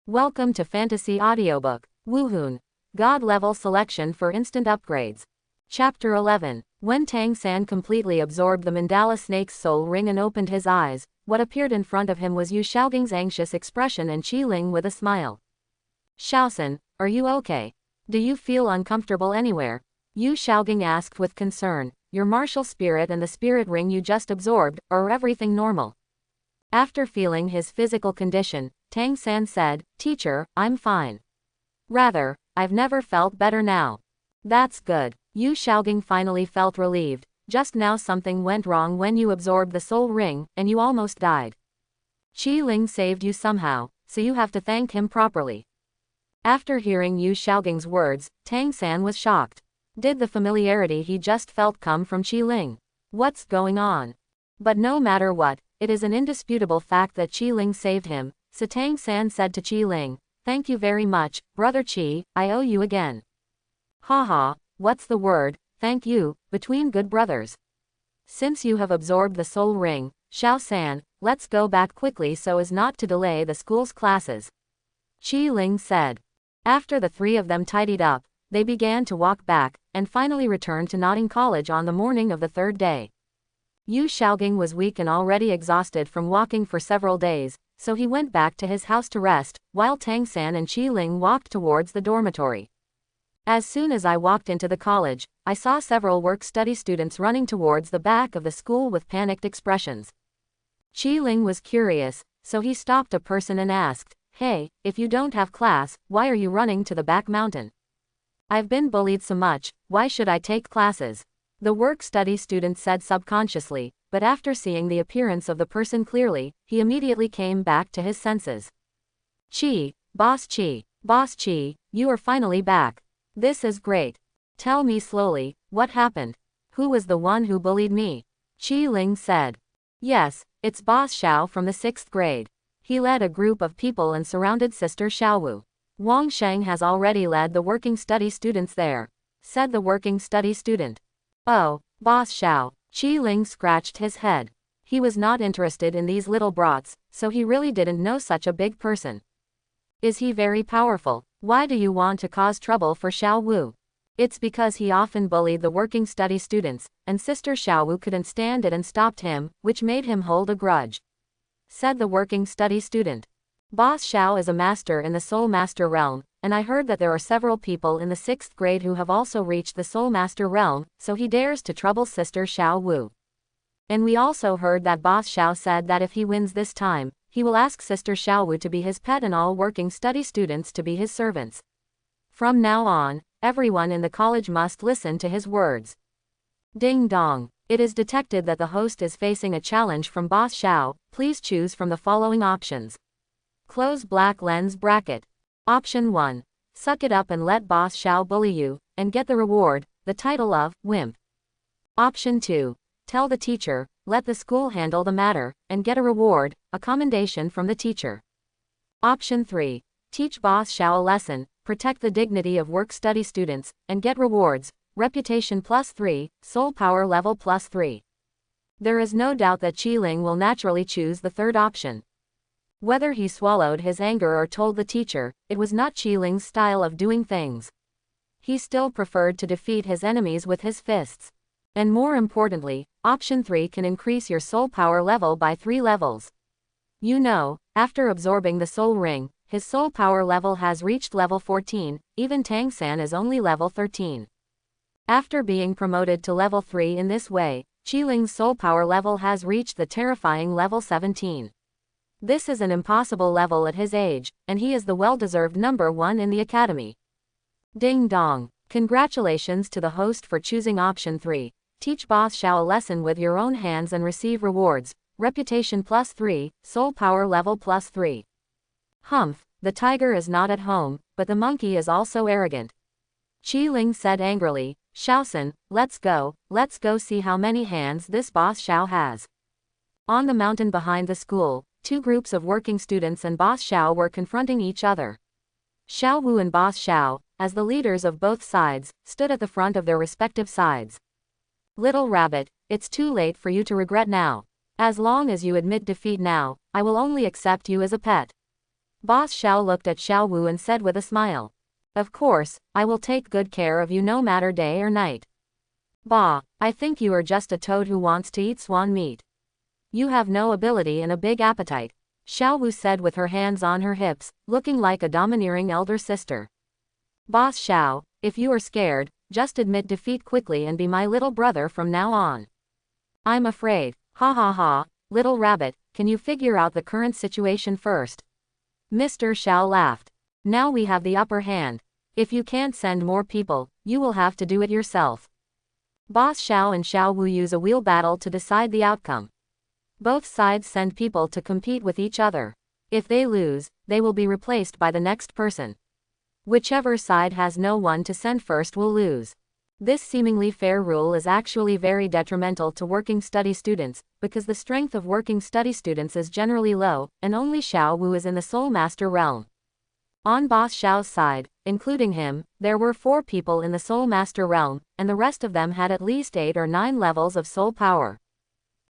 Welcome to Fantasy Audiobook. Woohoon. God level selection for instant upgrades. Chapter 11. When Tang San completely absorbed the mandala snake's soul ring and opened his eyes, what appeared in front of him was Yu Xiaoging's anxious expression and Qi Ling with a smile. Xiaosan, are you okay? Do you feel uncomfortable anywhere? Yu Xiaoging asked with concern. Your martial spirit and the spirit ring you just absorbed, are everything normal? After feeling his physical condition, Tang San said, Teacher, I'm fine. Rather, I've never felt better now. That's good. Yu Xiaoging finally felt relieved. Just now something went wrong when you absorbed the soul ring, and you almost died. Qi Ling saved you somehow, so you have to thank him properly. After hearing Yu Xiaoging's words, Tang San was shocked. Did the familiarity he just felt come from Qi Ling? What's going on? But no matter what, it is an indisputable fact that Qi Ling saved him, so Tang San said to Qi Ling, Thank you very much, Brother Qi, I owe you again. Haha, what's the word, thank you, between good brothers? Since you have absorbed the soul ring, Xiao San, let's go back quickly so as not to delay the school's classes. Qi Ling said. After the three of them tidied up, they began to walk back, and finally returned to Notting College on the morning of the third day. Yu Xiaoging was weak and already exhausted from walking for several days, so he went back to his house to rest, while Tang San and Qi Ling walked towards the dormitory. As soon as I walked into the college, I saw several work-study students running towards the back of the school with panicked expressions. Qi Ling was curious, so he stopped a person and asked, Hey, if you don't have class, why are you running to the back mountain? I've been bullied so much, why should I take classes? The work-study student said subconsciously, but after seeing the appearance of the person clearly, he immediately came back to his senses. Boss Qi, you are finally back. This is great. Tell me slowly, what happened? Who was the one who bullied me? Qi Ling said. Yes, it's Boss Xiao from the 6th grade. He led a group of people and surrounded Sister Xiaowu. Wang Sheng has already led the working study students there, said the working study student. Oh, Boss Xiao, Qi Ling scratched his head. He was not interested in these little brats, so he really didn't know such a big person. Is he very powerful? Why do you want to cause trouble for Xiaowu? It's because he often bullied the working study students, and Sister Xiaowu couldn't stand it and stopped him, which made him hold a grudge, said the working study student. Boss Xiao is a master in the Soul Master realm, and I heard that there are several people in the 6th grade who have also reached the Soul Master realm, so he dares to trouble Sister Xiaowu. And we also heard that Boss Xiao said that if he wins this time, he will ask Sister Xiaowu to be his pet and all working study students to be his servants. From now on, everyone in the college must listen to his words. Ding dong. It is detected that the host is facing a challenge from Boss Xiao. Please choose from the following options. Close black lens bracket. Option 1. Suck it up and let Boss Xiao bully you, and get the reward, the title of Wimp. Option 2. Tell the teacher, let the school handle the matter, and get a reward, a commendation from the teacher. Option 3. Teach Boss Xiao a lesson, protect the dignity of work-study students, and get rewards, reputation +3, soul power level +3. There is no doubt that Qi Ling will naturally choose the third option. Whether he swallowed his anger or told the teacher, it was not Qi Ling's style of doing things. He still preferred to defeat his enemies with his fists. And more importantly, option 3 can increase your soul power level by 3 levels. You know, after absorbing the soul ring, his soul power level has reached level 14, even Tang San is only level 13. After being promoted to level 3 in this way, Qi Ling's soul power level has reached the terrifying level 17. This is an impossible level at his age, and he is the well-deserved number 1 in the academy. Ding dong. Congratulations to the host for choosing option 3. Teach Boss Xiao a lesson with your own hands and receive rewards, reputation +3, soul power level +3. Humph, the tiger is not at home, but the monkey is also arrogant. Qi Ling said angrily, Xiaosan, let's go see how many hands this Boss Xiao has. On the mountain behind the school, 2 groups of working students and Boss Xiao were confronting each other. Xiaowu and Boss Xiao, as the leaders of both sides, stood at the front of their respective sides. Little rabbit, it's too late for you to regret now. As long as you admit defeat now, I will only accept you as a pet. Boss Xiao looked at Xiao Wu and said with a smile. Of course, I will take good care of you no matter day or night. Bah, I think you are just a toad who wants to eat swan meat. You have no ability and a big appetite, Xiao Wu said with her hands on her hips, looking like a domineering elder sister. Boss Xiao, if you are scared, just admit defeat quickly and be my little brother from now on. I'm afraid. Ha ha ha, little rabbit, can you figure out the current situation first? Mr. Xiao laughed. Now we have the upper hand. If you can't send more people, you will have to do it yourself. Boss Xiao and Xiao Wu use a wheel battle to decide the outcome. Both sides send people to compete with each other. If they lose, they will be replaced by the next person. Whichever side has no one to send first will lose. This seemingly fair rule is actually very detrimental to working study students, because the strength of working study students is generally low, and only Xiao Wu is in the Soul Master realm. On Boss Xiao's side, including him, there were 4 people in the Soul Master realm, and the rest of them had at least 8 or 9 levels of soul power.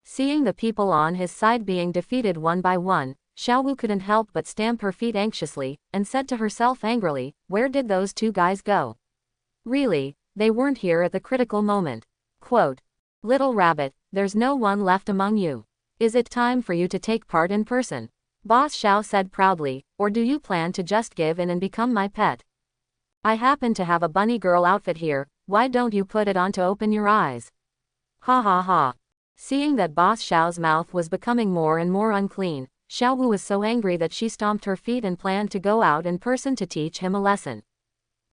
Seeing the people on his side being defeated one by one, Xiao Wu couldn't help but stamp her feet anxiously, and said to herself angrily, where did those 2 guys go? Really, they weren't here at the critical moment. Quote, Little rabbit, there's no one left among you. Is it time for you to take part in person? Boss Xiao said proudly, or do you plan to just give in and become my pet? I happen to have a bunny girl outfit here, why don't you put it on to open your eyes? Ha ha ha. Seeing that Boss Xiao's mouth was becoming more and more unclean, Xiao Wu was so angry that she stomped her feet and planned to go out in person to teach him a lesson.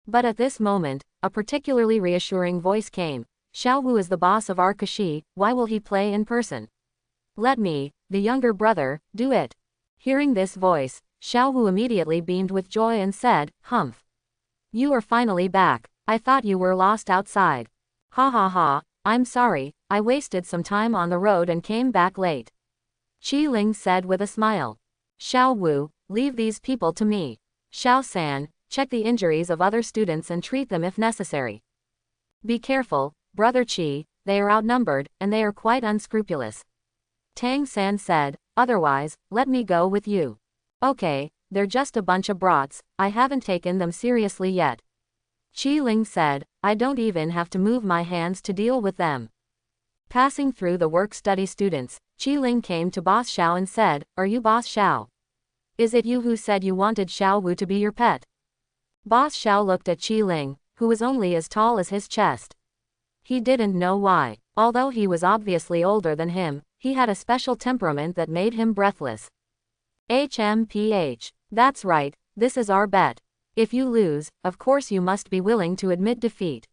But at this moment, a particularly reassuring voice came. Xiao Wu is the boss of Arkashi, why will he play in person? Let me, the younger brother, do it. Hearing this voice, Xiao Wu immediately beamed with joy and said, Humph. You are finally back. I thought you were lost outside. Ha ha ha, I'm sorry, I wasted some time on the road and came back late. Qi Ling said with a smile. Xiao Wu, leave these people to me. Xiao San, check the injuries of other students and treat them if necessary. Be careful, Brother Qi, they are outnumbered, and they are quite unscrupulous. Tang San said, otherwise, let me go with you. Okay, they're just a bunch of brats, I haven't taken them seriously yet. Qi Ling said, I don't even have to move my hands to deal with them. Passing through the work-study students, Qi Ling came to Boss Xiao and said, are you Boss Xiao? Is it you who said you wanted Xiao Wu to be your pet? Boss Xiao looked at Qi Ling, who was only as tall as his chest. He didn't know why. Although he was obviously older than him, he had a special temperament that made him breathless. HMPH. That's right, this is our bet. If you lose, of course you must be willing to admit defeat.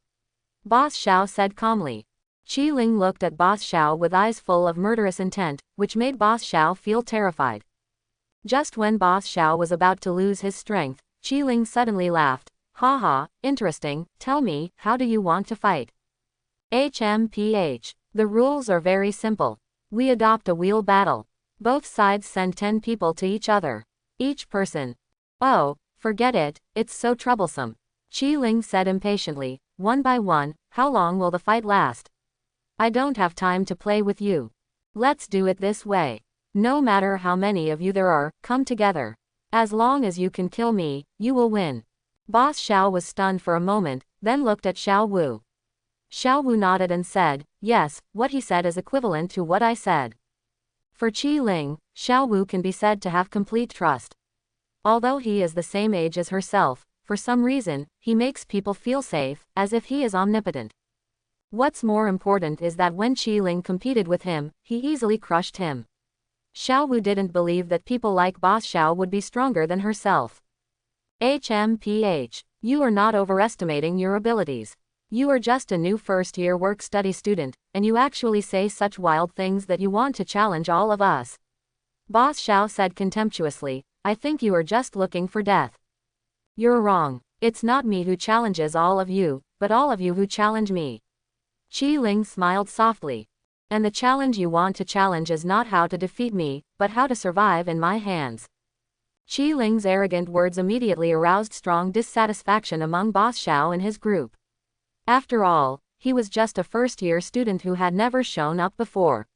Boss Xiao said calmly. Qi Ling looked at Boss Xiao with eyes full of murderous intent, which made Boss Xiao feel terrified. Just when Boss Xiao was about to lose his strength, Qi Ling suddenly laughed. Ha ha, interesting, tell me, how do you want to fight? HMPH. The rules are very simple. We adopt a wheel battle. Both sides send 10 people to each other. Each person. Oh, forget it, it's so troublesome. Qi Ling said impatiently, one by one, how long will the fight last? I don't have time to play with you. Let's do it this way. No matter how many of you there are, come together. As long as you can kill me, you will win. Boss Xiao was stunned for a moment, then looked at Xiao Wu. Xiao Wu nodded and said, yes, what he said is equivalent to what I said. For Qi Ling, Xiao Wu can be said to have complete trust. Although he is the same age as herself, for some reason, he makes people feel safe, as if he is omnipotent. What's more important is that when Qi Ling competed with him, he easily crushed him. Xiao Wu didn't believe that people like Boss Xiao would be stronger than herself. HMPH. You are not overestimating your abilities. You are just a new first-year work-study student, and you actually say such wild things that you want to challenge all of us. Boss Xiao said contemptuously, I think you are just looking for death. You're wrong. It's not me who challenges all of you, but all of you who challenge me. Qi Ling smiled softly. And the challenge you want to challenge is not how to defeat me, but how to survive in my hands. Qi Ling's arrogant words immediately aroused strong dissatisfaction among Boss Xiao and his group. After all, he was just a first-year student who had never shown up before.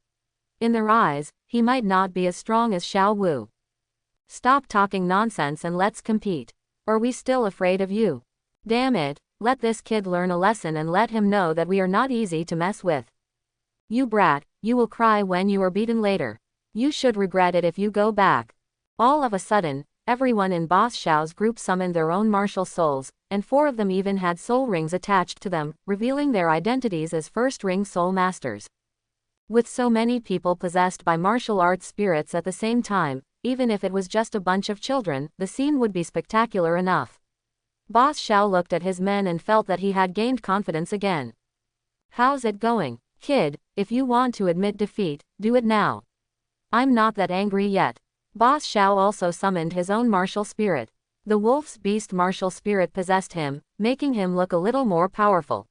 In their eyes, he might not be as strong as Xiao Wu. Stop talking nonsense and let's compete. Are we still afraid of you? Damn it, let this kid learn a lesson and let him know that we are not easy to mess with. You brat, you will cry when you are beaten later. You should regret it if you go back. All of a sudden, everyone in Boss Xiao's group summoned their own martial souls, and 4 of them even had soul rings attached to them, revealing their identities as first ring soul masters. With so many people possessed by martial arts spirits at the same time, even if it was just a bunch of children, the scene would be spectacular enough. Boss Xiao looked at his men and felt that he had gained confidence again. How's it going, kid? If you want to admit defeat, do it now. I'm not that angry yet. Boss Xiao also summoned his own martial spirit. The wolf's beast martial spirit possessed him, making him look a little more powerful.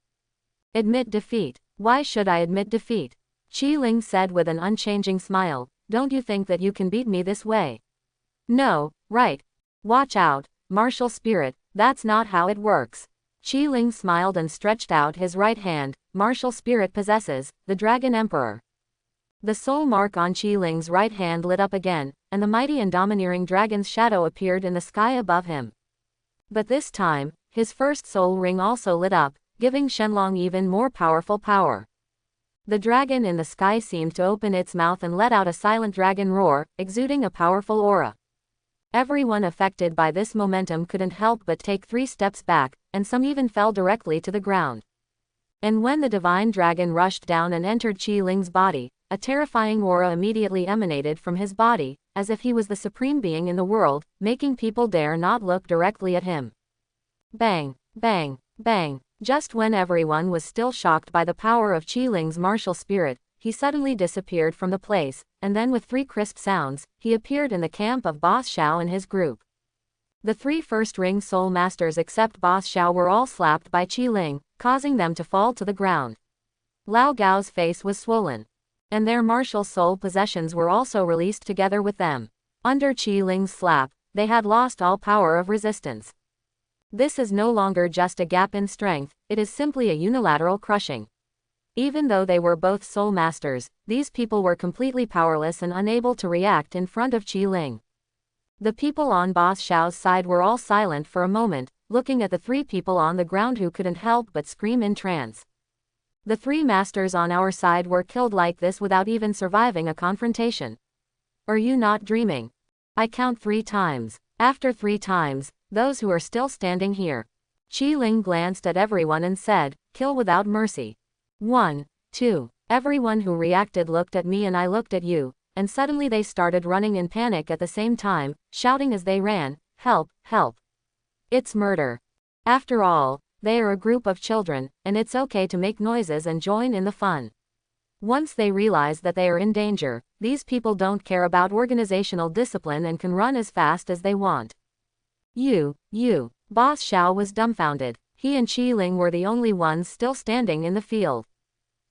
Admit defeat. Why should I admit defeat? Qi Ling said with an unchanging smile. Don't you think that you can beat me this way? No, right. Watch out, martial spirit, that's not how it works. Qi Ling smiled and stretched out his right hand. Martial spirit possesses the Dragon Emperor. The soul mark on Qi Ling's right hand lit up again, and the mighty and domineering dragon's shadow appeared in the sky above him. But this time, his first soul ring also lit up, giving Shenlong even more powerful power. The dragon in the sky seemed to open its mouth and let out a silent dragon roar, exuding a powerful aura. Everyone affected by this momentum couldn't help but take 3 steps back, and some even fell directly to the ground. And when the divine dragon rushed down and entered Qi Ling's body, a terrifying aura immediately emanated from his body, as if he was the supreme being in the world, making people dare not look directly at him. Bang, bang, bang. Just when everyone was still shocked by the power of Qi Ling's martial spirit, he suddenly disappeared from the place, and then with 3 crisp sounds, he appeared in the camp of Boss Xiao and his group. The 3 first-ring soul masters except Boss Xiao were all slapped by Qi Ling, causing them to fall to the ground. Lao Gao's face was swollen. And their martial soul possessions were also released together with them. Under Qi Ling's slap, they had lost all power of resistance. This is no longer just a gap in strength, it is simply a unilateral crushing. Even though they were both soul masters, these people were completely powerless and unable to react in front of Qi Ling. The people on Boss Xiao's side were all silent for a moment, looking at the 3 people on the ground who couldn't help but scream in trance. The 3 masters on our side were killed like this without even surviving a confrontation. Are you not dreaming? I count 3 times. After 3 times, those who are still standing here. Qi Ling glanced at everyone and said, kill without mercy. 1, 2. Everyone who reacted looked at me and I looked at you, and suddenly they started running in panic at the same time, shouting as they ran, help, help. It's murder. After all, they are a group of children, and it's okay to make noises and join in the fun. Once they realize that they are in danger, these people don't care about organizational discipline and can run as fast as they want. You. Boss Xiao was dumbfounded. He and Qi Ling were the only ones still standing in the field.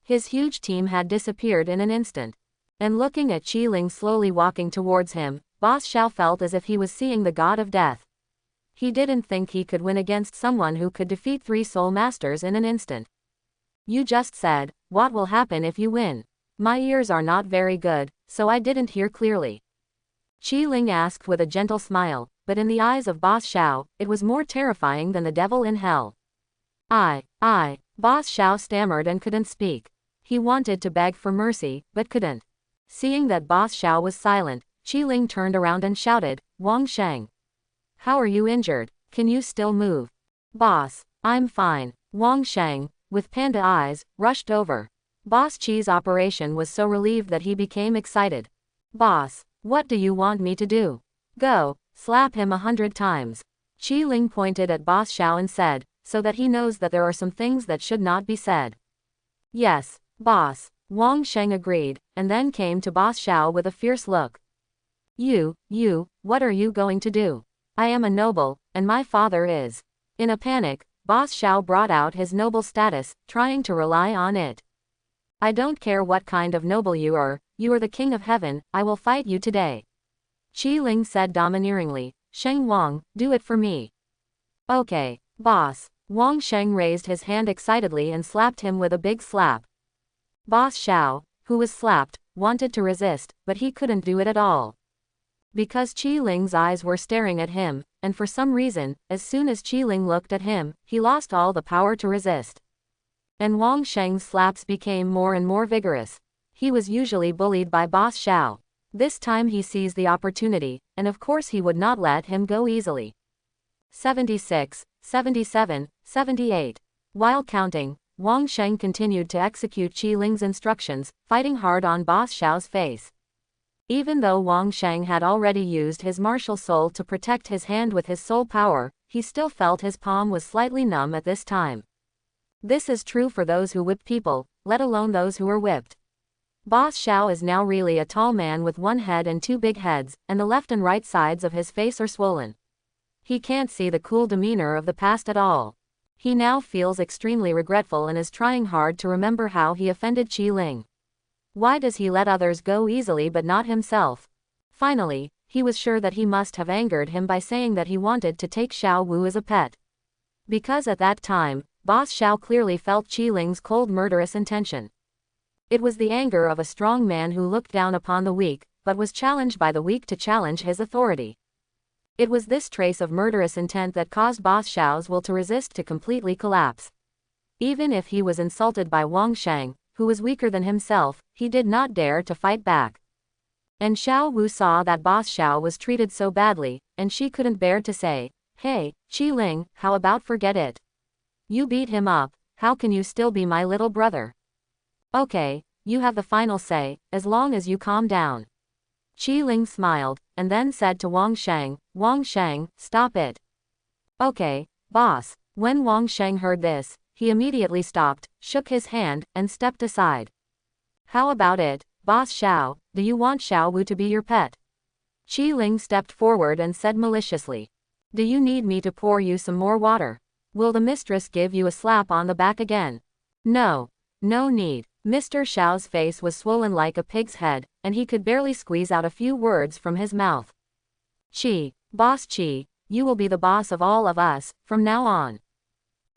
His huge team had disappeared in an instant. And looking at Qi Ling slowly walking towards him, Boss Xiao felt as if he was seeing the god of death. He didn't think he could win against someone who could defeat 3 soul masters in an instant. You just said, what will happen if you win? My ears are not very good, so I didn't hear clearly. Qi Ling asked with a gentle smile, but in the eyes of Boss Xiao, it was more terrifying than the devil in hell. Boss Xiao stammered and couldn't speak. He wanted to beg for mercy, but couldn't. Seeing that Boss Xiao was silent, Qi Ling turned around and shouted, Wang Sheng. How are you injured? Can you still move? Boss, I'm fine. Wang Sheng, with panda eyes, rushed over. Boss Qi's operation was so relieved that he became excited. Boss, what do you want me to do? Go, slap him 100 times. Qi Ling pointed at Boss Xiao and said, so that he knows that there are some things that should not be said. Yes, boss, Wang Sheng agreed, and then came to Boss Xiao with a fierce look. You, what are you going to do? I am a noble, and my father is. In a panic, Boss Xiao brought out his noble status, trying to rely on it. I don't care what kind of noble you are the king of heaven, I will fight you today. Qi Ling said domineeringly, Sheng Wang, do it for me. Okay, boss. Wang Sheng raised his hand excitedly and slapped him with a big slap. Boss Xiao, who was slapped, wanted to resist, but he couldn't do it at all. Because Qi Ling's eyes were staring at him, and for some reason, as soon as Qi Ling looked at him, he lost all the power to resist. And Wang Sheng's slaps became more and more vigorous. He was usually bullied by Boss Xiao. This time he seized the opportunity, and of course he would not let him go easily. 76, 77, 78. While counting, Wang Sheng continued to execute Qi Ling's instructions, fighting hard on Boss Xiao's face. Even though Wang Sheng had already used his martial soul to protect his hand with his soul power, he still felt his palm was slightly numb at this time. This is true for those who whip people, let alone those who are whipped. Boss Xiao is now really a tall man with one head and two big heads, and the left and right sides of his face are swollen. He can't see the cool demeanor of the past at all. He now feels extremely regretful and is trying hard to remember how he offended Qi Ling. Why does he let others go easily but not himself? Finally, he was sure that he must have angered him by saying that he wanted to take Xiao Wu as a pet. Because at that time, Boss Xiao clearly felt Qi Ling's cold murderous intention. It was the anger of a strong man who looked down upon the weak, but was challenged by the weak to challenge his authority. It was this trace of murderous intent that caused Boss Xiao's will to resist to completely collapse. Even if he was insulted by Wang Sheng, who was weaker than himself, he did not dare to fight back. And Xiao Wu saw that Boss Xiao was treated so badly, and she couldn't bear to say, "Hey, Qi Ling, how about forget it? You beat him up, how can you still be my little brother? Okay, you have the final say, as long as you calm down." Qi Ling smiled, and then said to Wang Sheng, "Wang Sheng, stop it." "Okay, boss." When Wang Sheng heard this, he immediately stopped, shook his hand, and stepped aside. "How about it, Boss Xiao, do you want Xiao Wu to be your pet?" Qi Ling stepped forward and said maliciously. "Do you need me to pour you some more water? Will the mistress give you a slap on the back again?" "No. No need." Mr. Xiao's face was swollen like a pig's head, and he could barely squeeze out a few words from his mouth. Boss Qi, you will be the boss of all of us, from now on."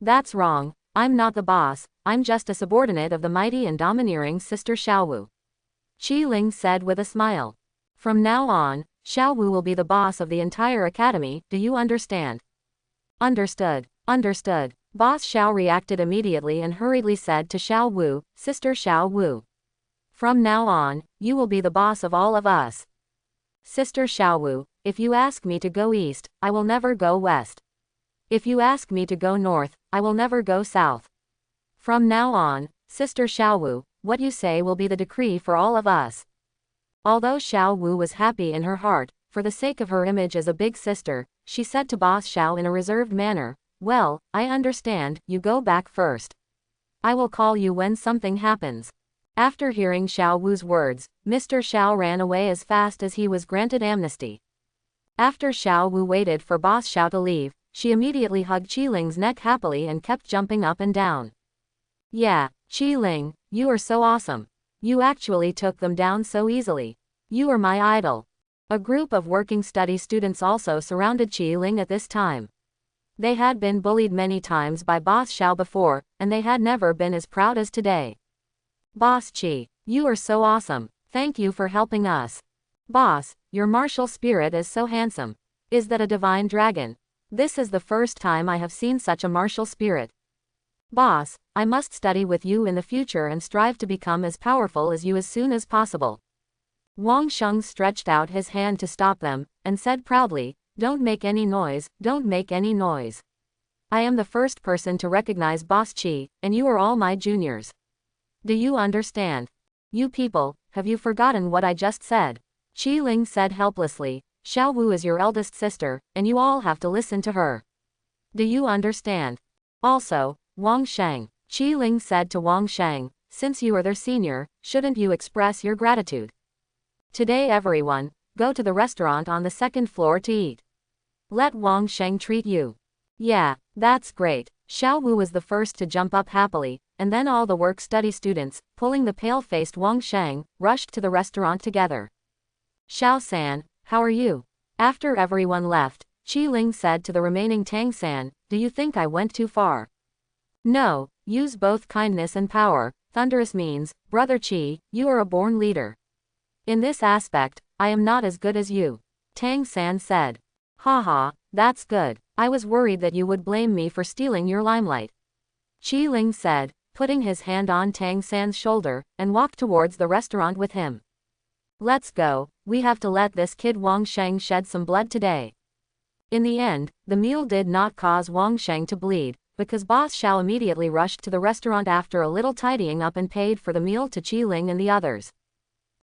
"That's wrong. I'm not the boss, I'm just a subordinate of the mighty and domineering Sister Xiao Wu." Qi Ling said with a smile. "From now on, Xiao Wu will be the boss of the entire academy, do you understand?" "Understood. Understood." Boss Xiao reacted immediately and hurriedly said to Xiao Wu, "Sister Xiao Wu. From now on, you will be the boss of all of us. Sister Xiao Wu, if you ask me to go east, I will never go west. If you ask me to go north, I will never go south. From now on, Sister Xiao Wu, what you say will be the decree for all of us." Although Xiao Wu was happy in her heart, for the sake of her image as a big sister, she said to Boss Xiao in a reserved manner, "Well, I understand, you go back first. I will call you when something happens." After hearing Xiao Wu's words, Mr. Xiao ran away as fast as he was granted amnesty. After Xiao Wu waited for Boss Xiao to leave, she immediately hugged Qi Ling's neck happily and kept jumping up and down. "Yeah, Qi Ling, you are so awesome. You actually took them down so easily. You are my idol." A group of working study students also surrounded Qi Ling at this time. They had been bullied many times by Boss Xiao before, and they had never been as proud as today. "Boss Qi, you are so awesome. Thank you for helping us. Boss, your martial spirit is so handsome. Is that a divine dragon? This is the first time I have seen such a martial spirit. Boss, I must study with you in the future and strive to become as powerful as you as soon as possible." Wang Sheng stretched out his hand to stop them, and said proudly, "Don't make any noise, don't make any noise. I am the first person to recognize Boss Qi, and you are all my juniors. Do you understand? You people, have you forgotten what I just said?" Qi Ling said helplessly, "Xiao Wu is your eldest sister, and you all have to listen to her. Do you understand? Also, Wang Sheng," Qi Ling said to Wang Sheng, "since you are their senior, shouldn't you express your gratitude? Today everyone, go to the restaurant on the second floor to eat. Let Wang Sheng treat you." "Yeah, that's great." Xiao Wu was the first to jump up happily, and then all the work-study students, pulling the pale-faced Wang Sheng, rushed to the restaurant together. "Xiao-san, how are you?" After everyone left, Qi Ling said to the remaining Tang-san, "Do you think I went too far?" "No, use both kindness and power." Thunderous means, "Brother Qi, you are a born leader. In this aspect, I am not as good as you. Tang San said. Haha, that's good. I was worried that you would blame me for stealing your limelight. Qi Ling said, putting his hand on Tang San's shoulder, and walked towards the restaurant with him. Let's go, we have to let this kid Wang Sheng shed some blood today. In the end, the meal did not cause Wang Sheng to bleed, because Boss Xiao immediately rushed to the restaurant after a little tidying up and paid for the meal to Qi Ling and the others.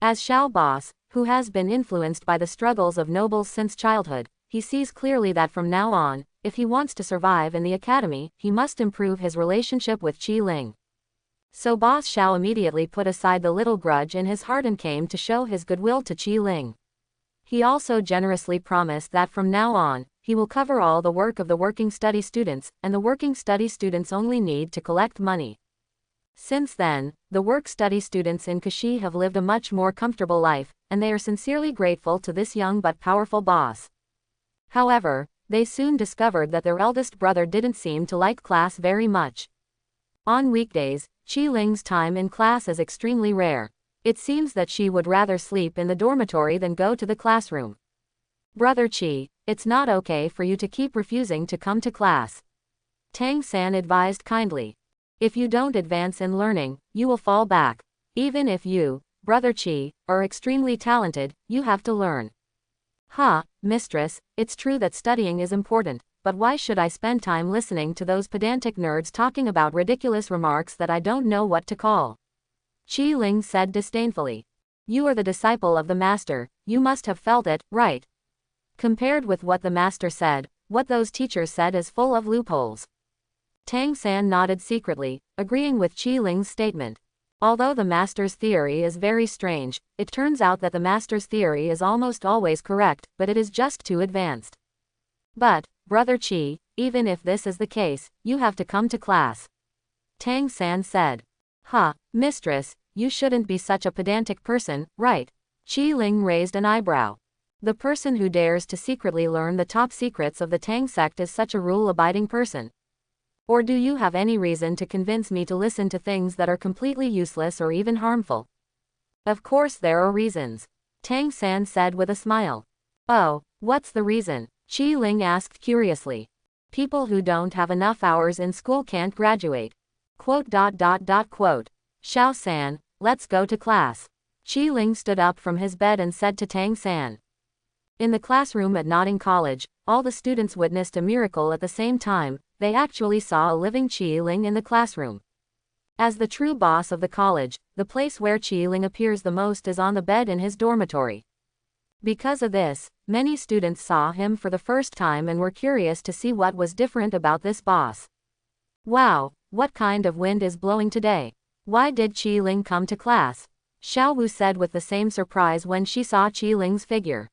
As Xiao Boss, who has been influenced by the struggles of nobles since childhood, he sees clearly that from now on, if he wants to survive in the academy, he must improve his relationship with Qi Ling. So Boss Xiao immediately put aside the little grudge in his heart and came to show his goodwill to Qi Ling. He also generously promised that from now on, he will cover all the work of the working study students, and the working study students only need to collect money. Since then, the work-study students in Kashi have lived a much more comfortable life, and they are sincerely grateful to this young but powerful boss. However, they soon discovered that their eldest brother didn't seem to like class very much. On weekdays, Qi Ling's time in class is extremely rare. It seems that she would rather sleep in the dormitory than go to the classroom. Brother Qi, it's not okay for you to keep refusing to come to class. Tang San advised kindly. If you don't advance in learning, you will fall back. Even if you, Brother Qi, are extremely talented, you have to learn. Mistress, it's true that studying is important, but why should I spend time listening to those pedantic nerds talking about ridiculous remarks that I don't know what to call? Qi Ling said disdainfully. You are the disciple of the master, you must have felt it, right? Compared with what the master said, what those teachers said is full of loopholes. Tang San nodded secretly, agreeing with Qi Ling's statement. Although the master's theory is very strange, it turns out that the master's theory is almost always correct, but it is just too advanced. But, Brother Qi, even if this is the case, you have to come to class. Tang San said. Mistress, you shouldn't be such a pedantic person, right? Qi Ling raised an eyebrow. The person who dares to secretly learn the top secrets of the Tang sect is such a rule-abiding person. Or do you have any reason to convince me to listen to things that are completely useless or even harmful? Of course there are reasons. Tang San said with a smile. Oh, what's the reason? Qi Ling asked curiously. People who don't have enough hours in school can't graduate. Xiao San, let's go to class. Qi Ling stood up from his bed and said to Tang San. In the classroom at Notting College, all the students witnessed a miracle at the same time. They actually saw a living Qi Ling in the classroom. As the true boss of the college, the place where Qi Ling appears the most is on the bed in his dormitory. Because of this, many students saw him for the first time and were curious to see what was different about this boss. Wow, what kind of wind is blowing today? Why did Qi Ling come to class? Xiao Wu said with the same surprise when she saw Qi Ling's figure.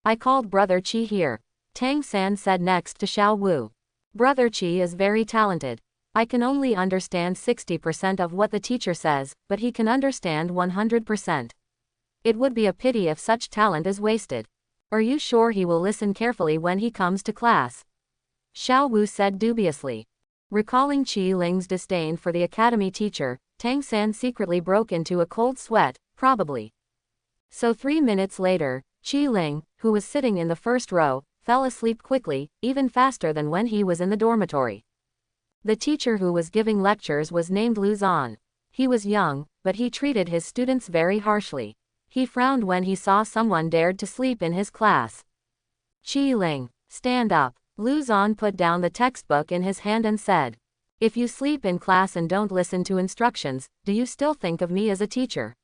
I called Brother Qi here. Tang San said next to Xiao Wu. Brother Qi is very talented. I can only understand 60% of what the teacher says, but he can understand 100%. It would be a pity if such talent is wasted. Are you sure he will listen carefully when he comes to class? Xiao Wu said dubiously. Recalling Qi Ling's disdain for the academy teacher, Tang San secretly broke into a cold sweat, probably. So 3 minutes later, Qi Ling, who was sitting in the first row, fell asleep quickly, even faster than when he was in the dormitory. The teacher who was giving lectures was named Lu Zan. He was young, but he treated his students very harshly. He frowned when he saw someone dared to sleep in his class. Qi Ling, stand up. Lu Zan put down the textbook in his hand and said, if you sleep in class and don't listen to instructions, do you still think of me as a teacher?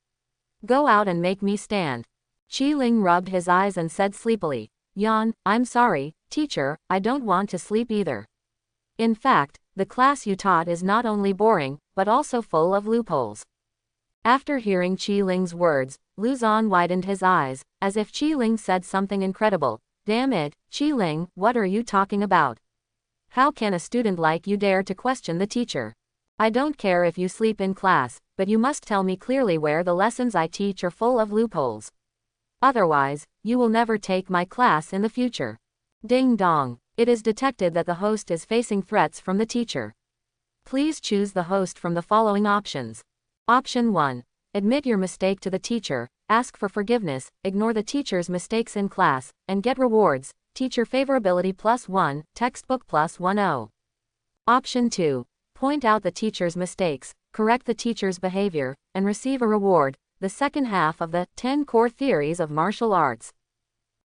Go out and make me stand. Qi Ling rubbed his eyes and said sleepily, Yan, I'm sorry, teacher, I don't want to sleep either. In fact, the class you taught is not only boring, but also full of loopholes. After hearing Qi Ling's words, Lu Zan widened his eyes, as if Qi Ling said something incredible. Damn it, Qi Ling, what are you talking about? How can a student like you dare to question the teacher? I don't care if you sleep in class, but you must tell me clearly where the lessons I teach are full of loopholes. Otherwise, you will never take my class in the future. Ding dong. It is detected that the host is facing threats from the teacher. Please choose the host from the following options. Option 1. admit your mistake to the teacher, ask for forgiveness, ignore the teacher's mistakes in class, and get rewards. Teacher favorability +1, textbook +10. Option 2. Point out the teacher's mistakes, correct the teacher's behavior, and receive a reward. The second half of the 10 Core Theories of Martial Arts.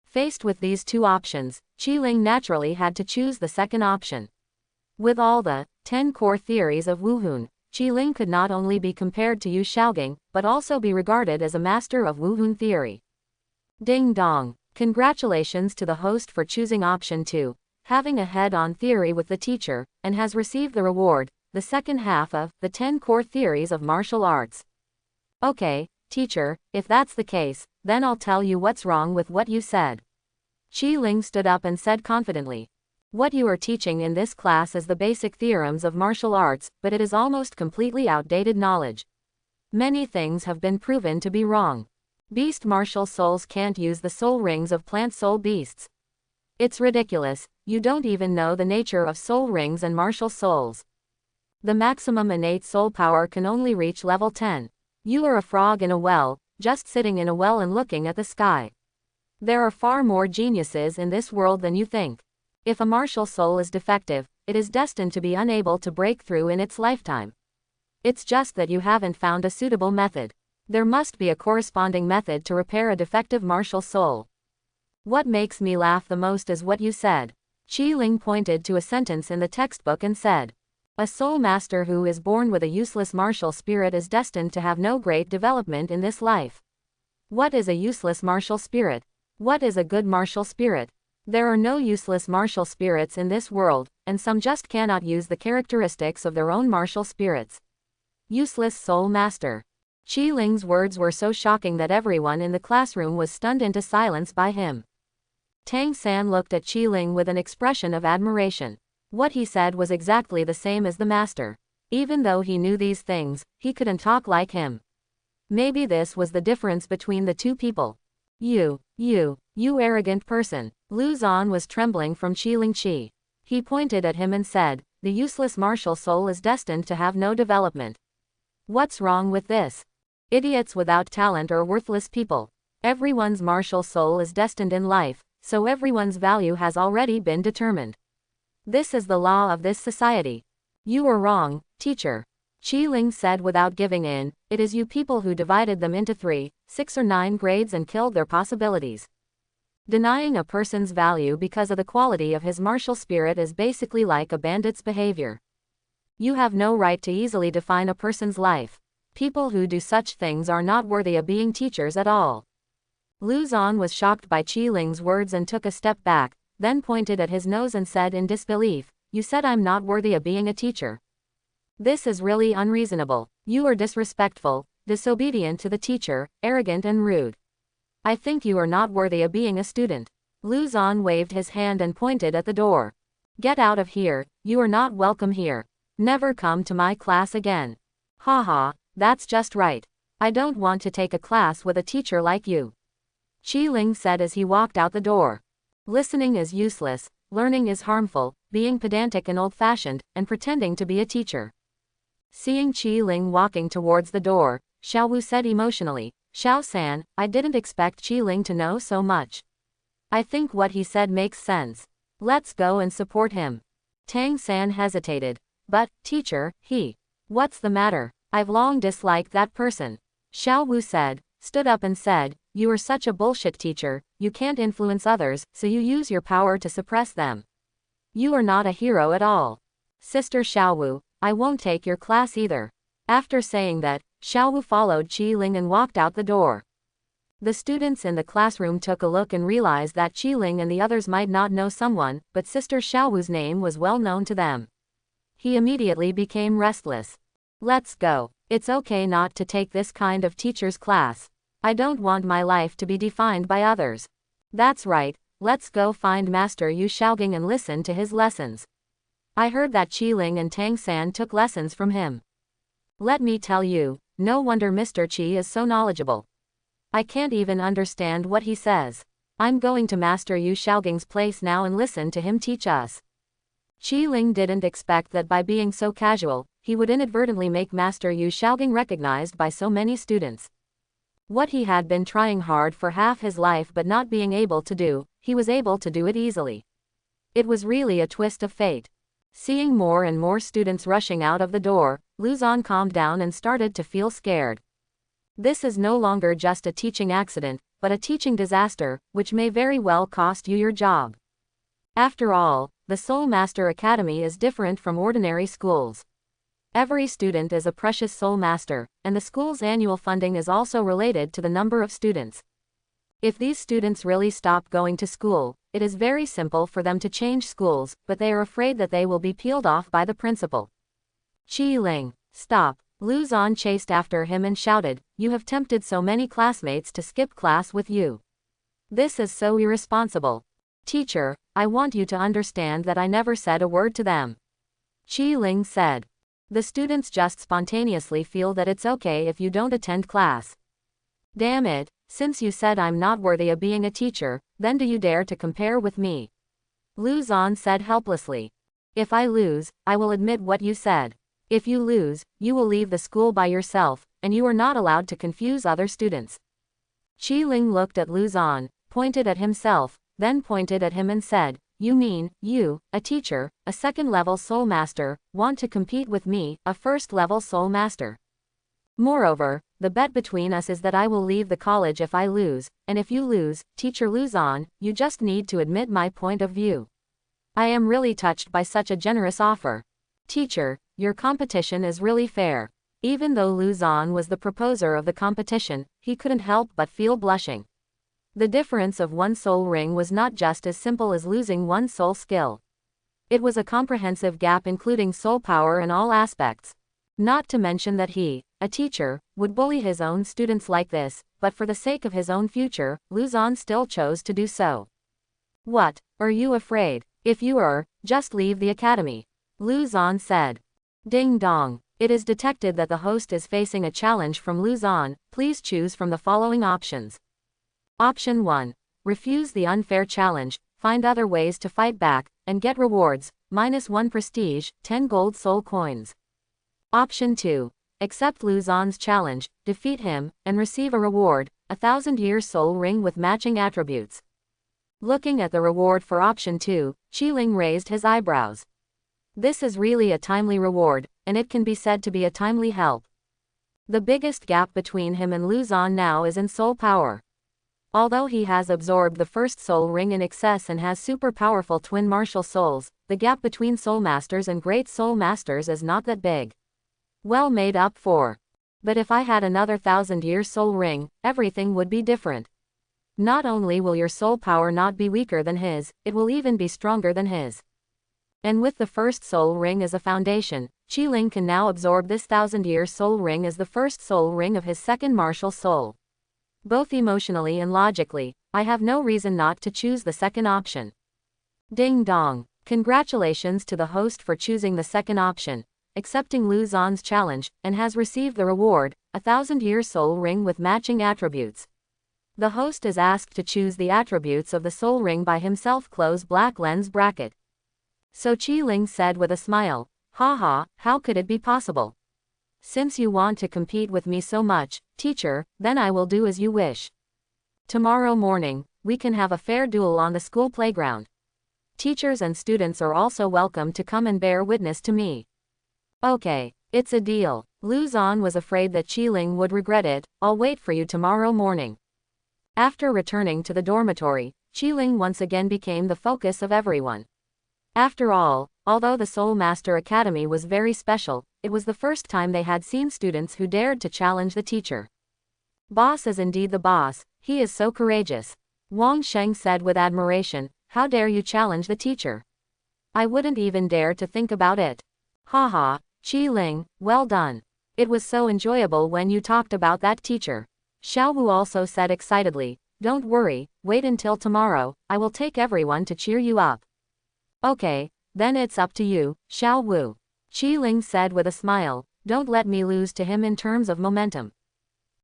Faced with these two options, Qi-Ling naturally had to choose the second option. With all the 10 core theories of Wuhun, Qi-Ling could not only be compared to Yu Xiaogang, but also be regarded as a master of Wuhun theory. Ding dong! Congratulations to the host for choosing option 2, having a head-on theory with the teacher, and has received the reward, the second half of the 10 Core Theories of Martial Arts. Okay, teacher, if that's the case, then I'll tell you what's wrong with what you said. Qi-Ling stood up and said confidently. What you are teaching in this class is the basic theorems of martial arts, but it is almost completely outdated knowledge. Many things have been proven to be wrong. Beast martial souls can't use the soul rings of plant soul beasts. It's ridiculous, you don't even know the nature of soul rings and martial souls. The maximum innate soul power can only reach level 10. You are a frog in a well, just sitting in a well and looking at the sky. There are far more geniuses in this world than you think. If a martial soul is defective, it is destined to be unable to break through in its lifetime. It's just that you haven't found a suitable method. There must be a corresponding method to repair a defective martial soul. What makes me laugh the most is what you said. Qi-Ling pointed to a sentence in the textbook and said, "A soul master who is born with a useless martial spirit is destined to have no great development in this life." What is a useless martial spirit? What is a good martial spirit? There are no useless martial spirits in this world, and some just cannot use the characteristics of their own martial spirits. Useless soul master. Qi-Ling's words were so shocking that everyone in the classroom was stunned into silence by him. Tang San looked at Qi-Ling with an expression of admiration. What he said was exactly the same as the master. Even though he knew these things, he couldn't talk like him. Maybe this was the difference between the two people. You arrogant person. Lu Zan was trembling from Qi-Ling Qi. He pointed at him and said, "The useless martial soul is destined to have no development." What's wrong with this? Idiots without talent are worthless people. Everyone's martial soul is destined in life, so everyone's value has already been determined. This is the law of this society. You are wrong, teacher. Qi-Ling said without giving in, it is you people who divided them into 3, 6 or 9 grades and killed their possibilities. Denying a person's value because of the quality of his martial spirit is basically like a bandit's behavior. You have no right to easily define a person's life. People who do such things are not worthy of being teachers at all. Lu Zan was shocked by Qi-Ling's words and took a step back, then pointed at his nose and said in disbelief, "You said I'm not worthy of being a teacher. This is really unreasonable. You are disrespectful, disobedient to the teacher, arrogant and rude. I think you are not worthy of being a student." Lu Zan waved his hand and pointed at the door. "Get out of here, you are not welcome here. Never come to my class again." "Haha, that's just right. I don't want to take a class with a teacher like you," Qi-Ling said as he walked out the door. Listening is useless, learning is harmful, being pedantic and old-fashioned, and pretending to be a teacher. Seeing Qi-Ling walking towards the door, Xiao Wu said emotionally, "Xiao-san, I didn't expect Qi-Ling to know so much. I think what he said makes sense. Let's go and support him." Tang San hesitated. "But, teacher, what's the matter? I've long disliked that person." Xiao Wu stood up and said, "You are such a bullshit teacher, you can't influence others, so you use your power to suppress them. You are not a hero at all. Sister Xiao Wu, I won't take your class either." After saying that, Xiao Wu followed Qi-Ling and walked out the door. The students in the classroom took a look and realized that Qi-Ling and the others might not know someone, but Sister Xiao Wu's name was well known to them. He immediately became restless. "Let's go. It's okay not to take this kind of teacher's class. I don't want my life to be defined by others." "That's right, let's go find Master Yu Xiaogang and listen to his lessons. I heard that Qi-Ling and Tang San took lessons from him. Let me tell you, no wonder Mr. Qi is so knowledgeable. I can't even understand what he says. I'm going to Master Yu Xiaogang's place now and listen to him teach us." Qi-Ling didn't expect that by being so casual, he would inadvertently make Master Yu Xiaogang recognized by so many students. What he had been trying hard for half his life but not being able to do, he was able to do it easily. It was really a twist of fate. Seeing more and more students rushing out of the door, Lu Zan calmed down and started to feel scared. This is no longer just a teaching accident, but a teaching disaster, which may very well cost you your job. After all, the Soul Master Academy is different from ordinary schools. Every student is a precious soul master, and the school's annual funding is also related to the number of students. If these students really stop going to school, it is very simple for them to change schools, but they are afraid that they will be peeled off by the principal. Qi Ling, stop! Lu Zan chased after him and shouted, "You have tempted so many classmates to skip class with you. This is so irresponsible. Teacher, I want you to understand that I never said a word to them." Qi Ling said. The students just spontaneously feel that it's okay if you don't attend class. Damn it, since you said I'm not worthy of being a teacher, then do you dare to compare with me? Lu Zan said helplessly. If I lose, I will admit what you said. If you lose, you will leave the school by yourself, and you are not allowed to confuse other students. Qi Ling looked at Lu Zan, pointed at himself, then pointed at him and said, "You mean, you, a teacher, a second-level soul master, want to compete with me, a first-level soul master? Moreover, the bet between us is that I will leave the college if I lose, and if you lose, Teacher Lu Zan, you just need to admit my point of view. I am really touched by such a generous offer. Teacher, your competition is really fair." Even though Lu Zan was the proposer of the competition, he couldn't help but feel blushing. The difference of one soul ring was not just as simple as losing one soul skill. It was a comprehensive gap including soul power in all aspects. Not to mention that he, a teacher, would bully his own students like this, but for the sake of his own future, Lu Zan still chose to do so. "What, are you afraid? If you are, just leave the academy," Lu Zan said. Ding dong. It is detected that the host is facing a challenge from Lu Zan. Please choose from the following options. Option 1. Refuse the unfair challenge, find other ways to fight back, and get rewards, -1 prestige, 10 gold soul coins. Option 2. Accept Lu Zan's challenge, defeat him, and receive a reward, 1,000-year soul ring with matching attributes. Looking at the reward for option 2, Qi Ling raised his eyebrows. This is really a timely reward, and it can be said to be a timely help. The biggest gap between him and Lu Zan now is in soul power. Although he has absorbed the first soul ring in excess and has super powerful twin martial souls, the gap between soul masters and great soul masters is not that big. Well made up for. But if I had another 1,000-year soul ring, everything would be different. Not only will your soul power not be weaker than his, it will even be stronger than his. And with the first soul ring as a foundation, Qi Ling can now absorb this 1,000-year soul ring as the first soul ring of his second martial soul. Both emotionally and logically, I have no reason not to choose the second option. Ding dong. Congratulations to the host for choosing the second option, accepting Lu Zan's challenge, and has received the reward, a 1,000-year soul ring with matching attributes. The host is asked to choose the attributes of the soul ring by himself. Close black lens bracket. So Qi Ling said with a smile, "Haha, how could it be possible? Since you want to compete with me so much, teacher, then I will do as you wish. Tomorrow morning, we can have a fair duel on the school playground. Teachers and students are also welcome to come and bear witness to me." "Okay, it's a deal." Lu Zan was afraid that Qi Ling would regret it. "I'll wait for you tomorrow morning." After returning to the dormitory, Qi Ling once again became the focus of everyone. After all, although the Soul Master Academy was very special, it was the first time they had seen students who dared to challenge the teacher. "Boss is indeed the boss, he is so courageous," Wang Sheng said with admiration. "How dare you challenge the teacher? I wouldn't even dare to think about it." "Haha, Qi Ling, well done. It was so enjoyable when you talked about that teacher," Xiao Wu also said excitedly. "Don't worry, wait until tomorrow, I will take everyone to cheer you up." "Okay, then it's up to you, Xiao Wu," Qi Ling said with a smile. "Don't let me lose to him in terms of momentum."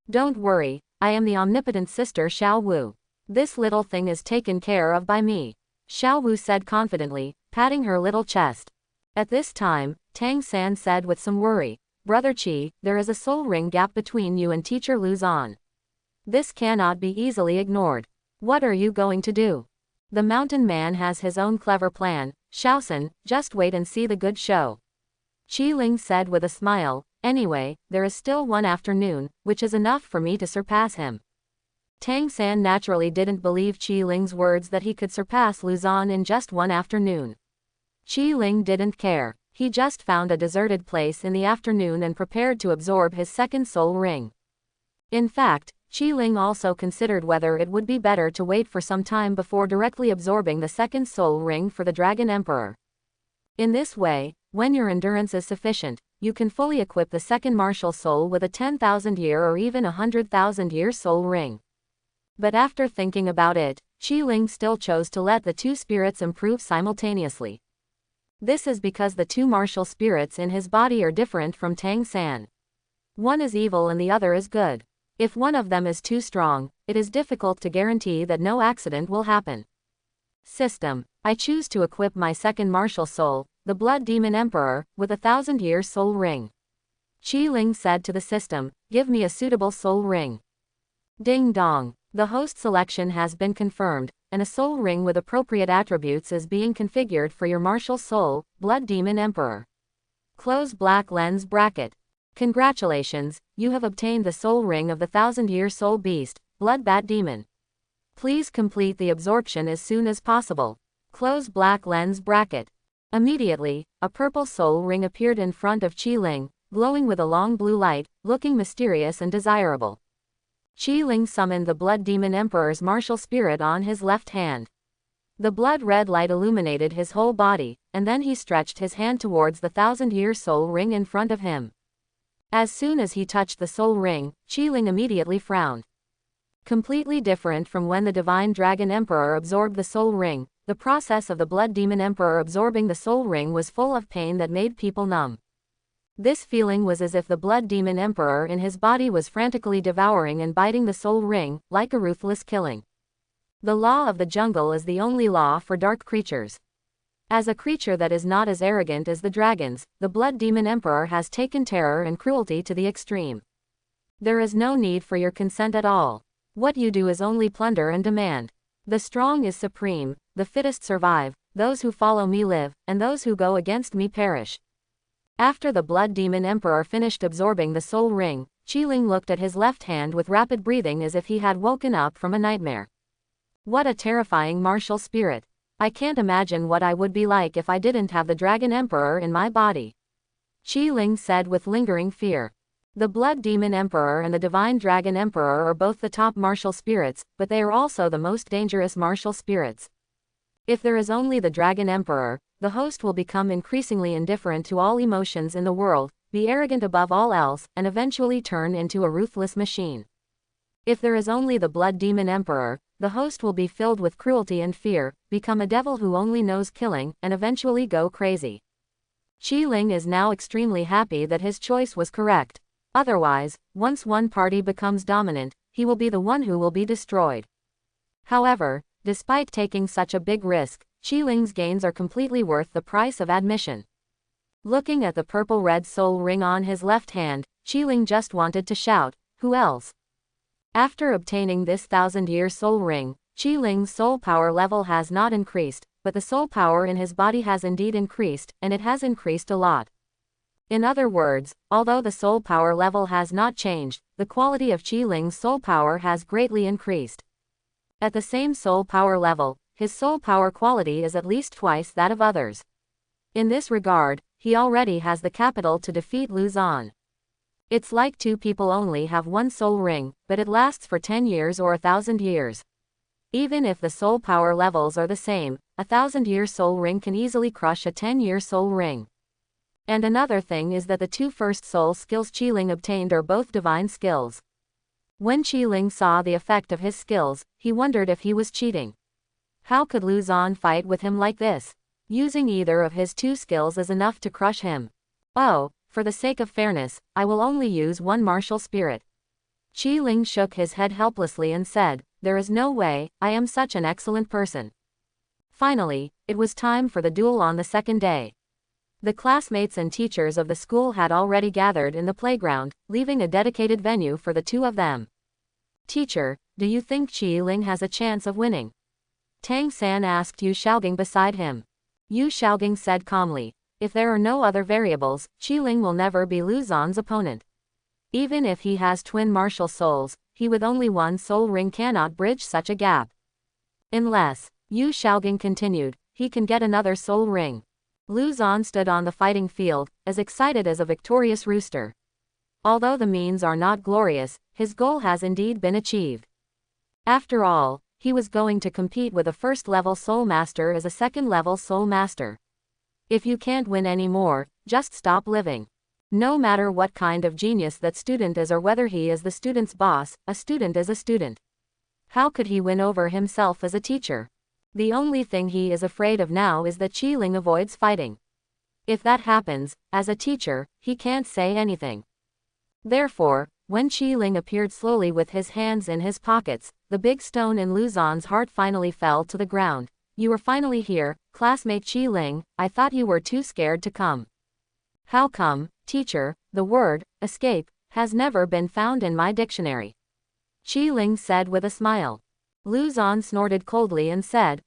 "Don't worry, I am the omnipotent sister Xiao Wu. This little thing is taken care of by me," Xiao Wu said confidently, patting her little chest. At this time, Tang San said with some worry, Brother Qi, there is a soul ring gap between you and teacher Lu Zan. This cannot be easily ignored. What are you going to do? The mountain man has his own clever plan, Shaosan, just wait and see the good show. Qi Ling said with a smile, anyway, there is still one afternoon, which is enough for me to surpass him. Tang San naturally didn't believe Qi Ling's words that he could surpass Lu Zan in just one afternoon. Qi Ling didn't care. He just found a deserted place in the afternoon and prepared to absorb his second soul ring. In fact, Qi Ling also considered whether it would be better to wait for some time before directly absorbing the second soul ring for the Dragon Emperor. In this way, when your endurance is sufficient, you can fully equip the second martial soul with a 10,000-year or even a 100,000-year soul ring. But after thinking about it, Qi Ling still chose to let the two spirits improve simultaneously. This is because the two martial spirits in his body are different from Tang San. One is evil and the other is good. If one of them is too strong, it is difficult to guarantee that no accident will happen. System. I choose to equip my second martial soul, the Blood Demon Emperor, with a 1,000-year soul ring. Qi Ling said to the system, give me a suitable soul ring. Ding dong. The host selection has been confirmed, and a soul ring with appropriate attributes is being configured for your martial soul, Blood Demon Emperor. Close black lens bracket. Congratulations, you have obtained the soul ring of the 1,000-year soul beast, Blood Bat Demon. Please complete the absorption as soon as possible. Close black lens bracket. Immediately, a purple soul ring appeared in front of Qi Ling, glowing with a long blue light, looking mysterious and desirable. Qi Ling summoned the Blood Demon Emperor's martial spirit on his left hand. The blood-red light illuminated his whole body, and then he stretched his hand towards the 1,000-year soul ring in front of him. As soon as he touched the soul ring, Qi Ling immediately frowned. Completely different from when the Divine Dragon Emperor absorbed the soul ring, the process of the Blood Demon Emperor absorbing the soul ring was full of pain that made people numb. This feeling was as if the Blood Demon Emperor in his body was frantically devouring and biting the soul ring, like a ruthless killing. The law of the jungle is the only law for dark creatures. As a creature that is not as arrogant as the dragons, the Blood Demon Emperor has taken terror and cruelty to the extreme. There is no need for your consent at all. What you do is only plunder and demand. The strong is supreme, the fittest survive, those who follow me live, and those who go against me perish. After the Blood Demon Emperor finished absorbing the soul ring, Qi Ling looked at his left hand with rapid breathing as if he had woken up from a nightmare. What a terrifying martial spirit. I can't imagine what I would be like if I didn't have the Dragon Emperor in my body. Qi Ling said with lingering fear. The Blood Demon Emperor and the Divine Dragon Emperor are both the top martial spirits, but they are also the most dangerous martial spirits. If there is only the Dragon Emperor, the host will become increasingly indifferent to all emotions in the world, be arrogant above all else, and eventually turn into a ruthless machine. If there is only the Blood Demon Emperor, the host will be filled with cruelty and fear, become a devil who only knows killing, and eventually go crazy. Qi Ling is now extremely happy that his choice was correct. Otherwise, once one party becomes dominant, he will be the one who will be destroyed. However, despite taking such a big risk, Qi Ling's gains are completely worth the price of admission. Looking at the purple-red soul ring on his left hand, Qi Ling just wanted to shout, who else? After obtaining this 1,000-year soul ring, Qi Ling's soul power level has not increased, but the soul power in his body has indeed increased, and it has increased a lot. In other words, although the soul power level has not changed, the quality of Qi Ling's soul power has greatly increased. At the same soul power level, his soul power quality is at least twice that of others. In this regard, he already has the capital to defeat Lu Zan. It's like two people only have one soul ring, but it lasts for 10 years or 1,000 years. Even if the soul power levels are the same, a 1,000-year soul ring can easily crush a 10-year soul ring. And another thing is that the two first soul skills Qi Ling obtained are both divine skills. When Qi Ling saw the effect of his skills, he wondered if he was cheating. How could Lu Zan fight with him like this? Using either of his two skills is enough to crush him. Oh, for the sake of fairness, I will only use one martial spirit. Qi Ling shook his head helplessly and said, there is no way, I am such an excellent person. Finally, it was time for the duel on the second day. The classmates and teachers of the school had already gathered in the playground, leaving a dedicated venue for the two of them. Teacher, do you think Qi Ling has a chance of winning? Tang San asked Yu Xiaogang beside him. Yu Xiaogang said calmly, if there are no other variables, Qi Ling will never be Lu Zon's opponent. Even if he has twin martial souls, he with only one soul ring cannot bridge such a gap. Unless, Yu Xiaogang continued, he can get another soul ring. Lu Zon stood on the fighting field, as excited as a victorious rooster. Although the means are not glorious, his goal has indeed been achieved. After all, he was going to compete with a first-level soul master as a second-level soul master. If you can't win anymore, just stop living. No matter what kind of genius that student is or whether he is the student's boss, a student is a student. How could he win over himself as a teacher? The only thing he is afraid of now is that Qi Ling avoids fighting. If that happens, as a teacher, he can't say anything. Therefore, when Qi Ling appeared slowly with his hands in his pockets, the big stone in Lu Zon's heart finally fell to the ground. You are finally here, classmate Qi Ling, I thought you were too scared to come. How come, teacher, the word, escape, has never been found in my dictionary? Qi Ling said with a smile. Lu Zon snorted coldly and said,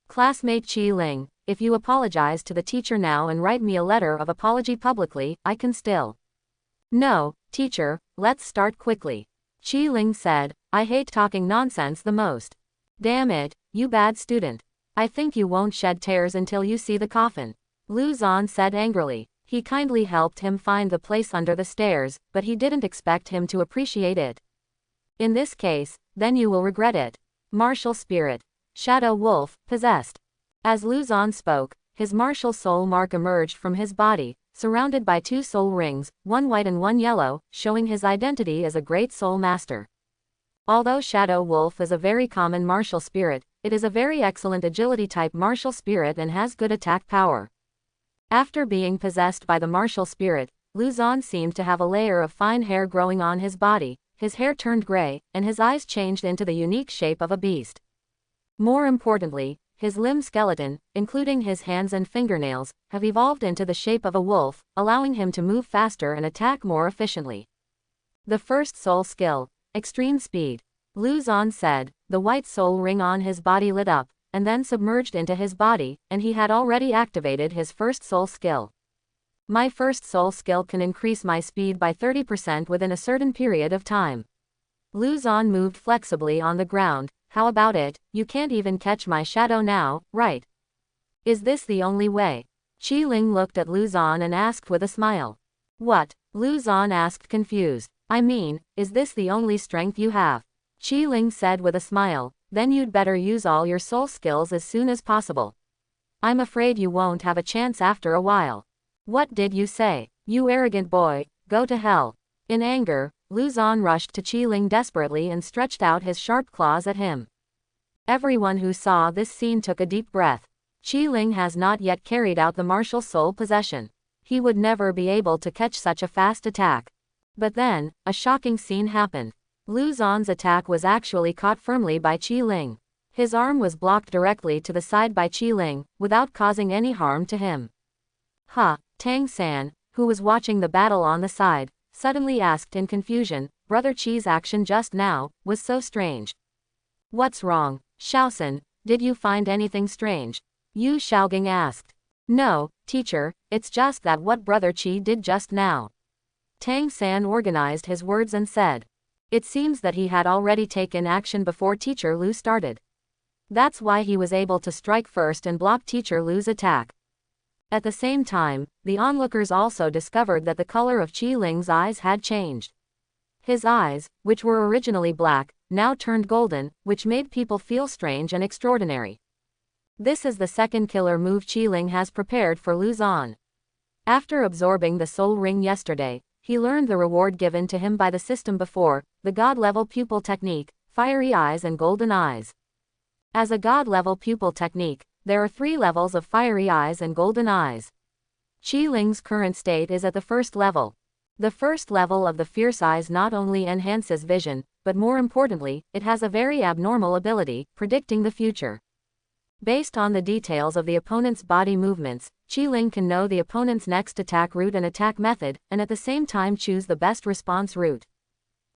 classmate Qi Ling, if you apologize to the teacher now and write me a letter of apology publicly, I can still. No, teacher, let's start quickly. Qi Ling said, I hate talking nonsense the most. Damn it, you bad student. I think you won't shed tears until you see the coffin. Lu Zon said angrily. He kindly helped him find the place under the stairs, but he didn't expect him to appreciate it. In this case, then you will regret it. Martial spirit. Shadow wolf, possessed. As Lu Zon spoke, his martial soul mark emerged from his body, surrounded by two soul rings, one white and one yellow, showing his identity as a great soul master. Although Shadow Wolf is a very common martial spirit, it is a very excellent agility type martial spirit and has good attack power. After being possessed by the martial spirit, Lu Zon seemed to have a layer of fine hair growing on his body, his hair turned gray, and his eyes changed into the unique shape of a beast. More importantly, his limb skeleton, including his hands and fingernails, have evolved into the shape of a wolf, allowing him to move faster and attack more efficiently. The first soul skill, extreme speed. Lu Zon said, the white soul ring on his body lit up, and then submerged into his body, and he had already activated his first soul skill. My first soul skill can increase my speed by 30% within a certain period of time. Lu Zon moved flexibly on the ground. How about it, you can't even catch my shadow now, right? Is this the only way? Qi Ling looked at Lu Zon and asked with a smile. What? Lu Zon asked confused. I mean, is this the only strength you have? Qi Ling said with a smile, then you'd better use all your soul skills as soon as possible. I'm afraid you won't have a chance after a while. What did you say? You arrogant boy, go to hell. In anger, Lu Zon rushed to Qi Ling desperately and stretched out his sharp claws at him. Everyone who saw this scene took a deep breath. Qi Ling has not yet carried out the martial soul possession. He would never be able to catch such a fast attack. But then, a shocking scene happened. Lu Zon's attack was actually caught firmly by Qi Ling. His arm was blocked directly to the side by Qi Ling, without causing any harm to him. Tang San, who was watching the battle on the side, suddenly asked in confusion, Brother Qi's action just now was so strange. What's wrong, Shaosan, did you find anything strange? Yu Xiaogang asked. No, teacher, it's just that what Brother Qi did just now. Tang San organized his words and said. It seems that he had already taken action before Teacher Lu started. That's why he was able to strike first and block Teacher Lu's attack. At the same time, the onlookers also discovered that the color of Qi Ling's eyes had changed. His eyes, which were originally black, now turned golden, which made people feel strange and extraordinary. This is the second killer move Qi Ling has prepared for Lu Zon. After absorbing the soul ring yesterday, he learned the reward given to him by the system before, the God-level pupil technique, fiery eyes and golden eyes. As a God-level pupil technique, there are 3 levels of fiery eyes and golden eyes. Qi Ling's current state is at the first level. The first level of the fierce eyes not only enhances vision, but more importantly, it has a very abnormal ability, predicting the future. Based on the details of the opponent's body movements, Qi Ling can know the opponent's next attack route and attack method, and at the same time choose the best response route.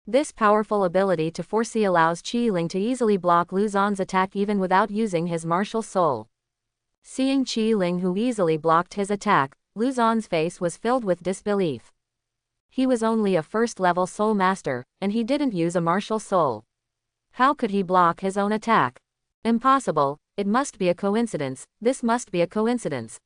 This powerful ability to foresee allows Qi Ling to easily block Lu Xuan's attack even without using his martial soul. Seeing Qi Ling who easily blocked his attack, Lu Xuan's face was filled with disbelief. He was only a first-level soul master, and he didn't use a martial soul. How could he block his own attack? Impossible, it must be a coincidence, this must be a coincidence.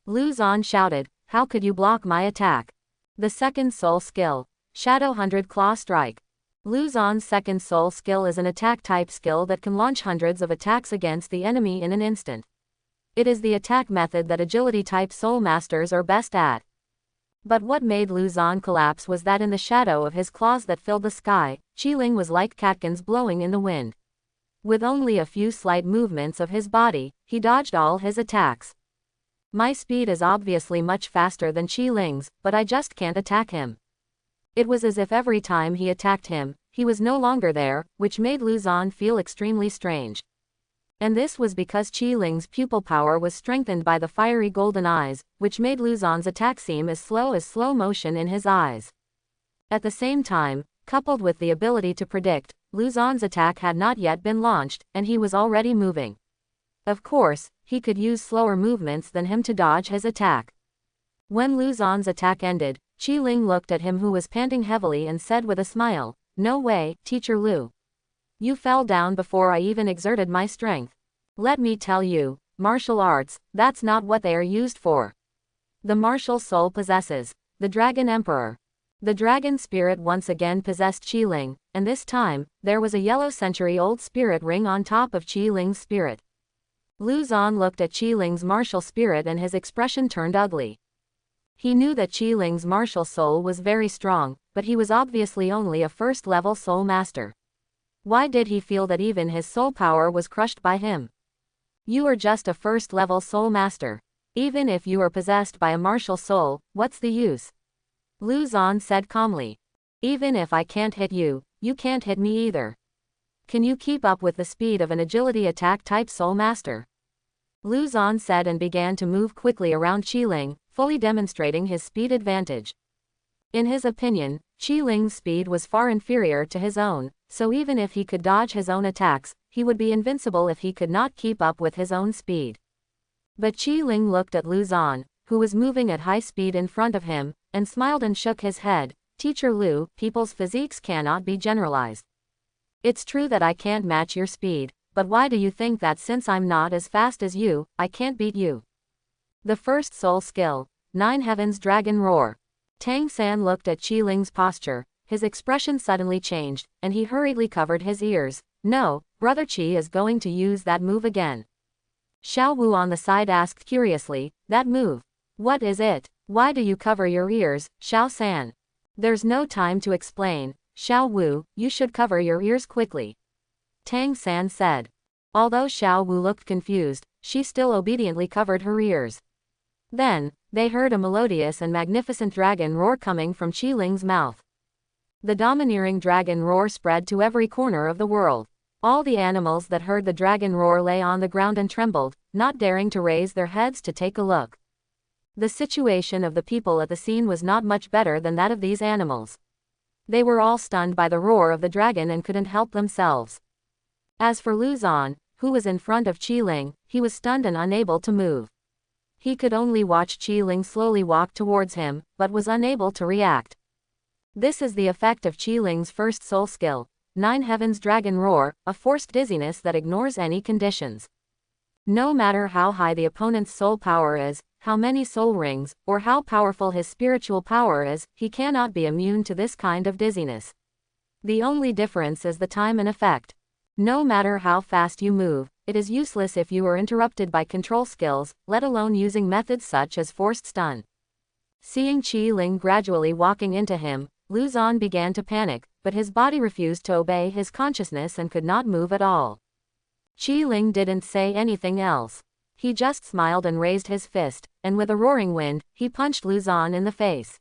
Lu Xuan shouted, how could you block my attack? The second soul skill, Shadow 100 Claw Strike. Lu Xuan's second soul skill is an attack-type skill that can launch hundreds of attacks against the enemy in an instant. It is the attack method that agility-type soul masters are best at. But what made Lu Xuan collapse was that in the shadow of his claws that filled the sky, Qi Ling was like catkins blowing in the wind. With only a few slight movements of his body, he dodged all his attacks. My speed is obviously much faster than Qi Ling's, but I just can't attack him. It was as if every time he attacked him, he was no longer there, which made Lu Xuan feel extremely strange. And this was because Qi Ling's pupil power was strengthened by the fiery golden eyes, which made Lu Xuan's attack seem as slow motion in his eyes. At the same time, coupled with the ability to predict, Lu Xuan's attack had not yet been launched, and he was already moving. Of course, he could use slower movements than him to dodge his attack. When Lu Xuan's attack ended, Qi Ling looked at him who was panting heavily and said with a smile, no way, Teacher Lu. You fell down before I even exerted my strength. Let me tell you, martial arts, that's not what they are used for. The martial soul possesses the Dragon Emperor. The dragon spirit once again possessed Qi Ling, and this time, there was a yellow century-old spirit ring on top of Qi Ling's spirit. Lu Xuan looked at Qi Ling's martial spirit and his expression turned ugly. He knew that Qi Ling's martial soul was very strong, but he was obviously only a first-level soul master. Why did he feel that even his soul power was crushed by him? You are just a first-level soul master. Even if you are possessed by a martial soul, what's the use? Lu Xuan said calmly. Even if I can't hit you, you can't hit me either. Can you keep up with the speed of an agility attack-type soul master? Lu Xuan said and began to move quickly around Qi Ling, fully demonstrating his speed advantage. In his opinion, Qi Ling's speed was far inferior to his own, so even if he could dodge his own attacks, he would be invincible if he could not keep up with his own speed. But Qi Ling looked at Lu Xuan, who was moving at high speed in front of him, and smiled and shook his head. Teacher Lu, people's physiques cannot be generalized. It's true that I can't match your speed, but why do you think that since I'm not as fast as you, I can't beat you? The first soul skill, 9 Heavens Dragon Roar. Tang San looked at Qi Ling's posture, his expression suddenly changed, and he hurriedly covered his ears. No, Brother Qi is going to use that move again. Xiao Wu on the side asked curiously, that move? What is it? Why do you cover your ears, Xiao San? There's no time to explain, Xiao Wu, you should cover your ears quickly. Tang San said. Although Xiao Wu looked confused, she still obediently covered her ears. Then, they heard a melodious and magnificent dragon roar coming from Qi Ling's mouth. The domineering dragon roar spread to every corner of the world. All the animals that heard the dragon roar lay on the ground and trembled, not daring to raise their heads to take a look. The situation of the people at the scene was not much better than that of these animals. They were all stunned by the roar of the dragon and couldn't help themselves. As for Lu Xuan, who was in front of Qi Ling, he was stunned and unable to move. He could only watch Qi Ling slowly walk towards him, but was unable to react. This is the effect of Qi Ling's first soul skill, 9 Heavens Dragon Roar, a forced dizziness that ignores any conditions. No matter how high the opponent's soul power is, how many soul rings, or how powerful his spiritual power is, he cannot be immune to this kind of dizziness. The only difference is the time and effect. No matter how fast you move, it is useless if you are interrupted by control skills, let alone using methods such as forced stun. Seeing Qi Ling gradually walking into him, Lu Xuan began to panic, but his body refused to obey his consciousness and could not move at all. Qi Ling didn't say anything else. He just smiled and raised his fist, and with a roaring wind, he punched Lu Xuan in the face.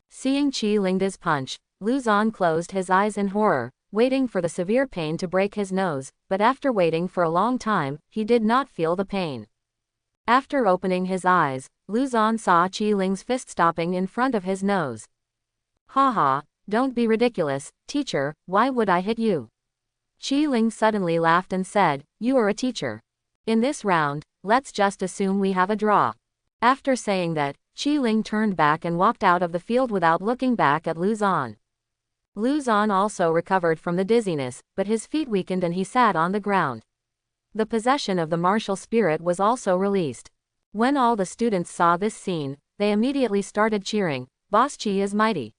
Seeing Qi Ling's punch, Lu Xuan closed his eyes in horror, waiting for the severe pain to break his nose, but after waiting for a long time, he did not feel the pain. After opening his eyes, Luzon saw Qi Ling's fist stopping in front of his nose. Haha, don't be ridiculous, teacher, why would I hit you? Qi Ling suddenly laughed and said, you are a teacher. In this round, let's just assume we have a draw. After saying that, Qi Ling turned back and walked out of the field without looking back at Luzon. Luzon also recovered from the dizziness, but his feet weakened and he sat on the ground. The possession of the martial spirit was also released. When all the students saw this scene, they immediately started cheering, Boss Qi is mighty.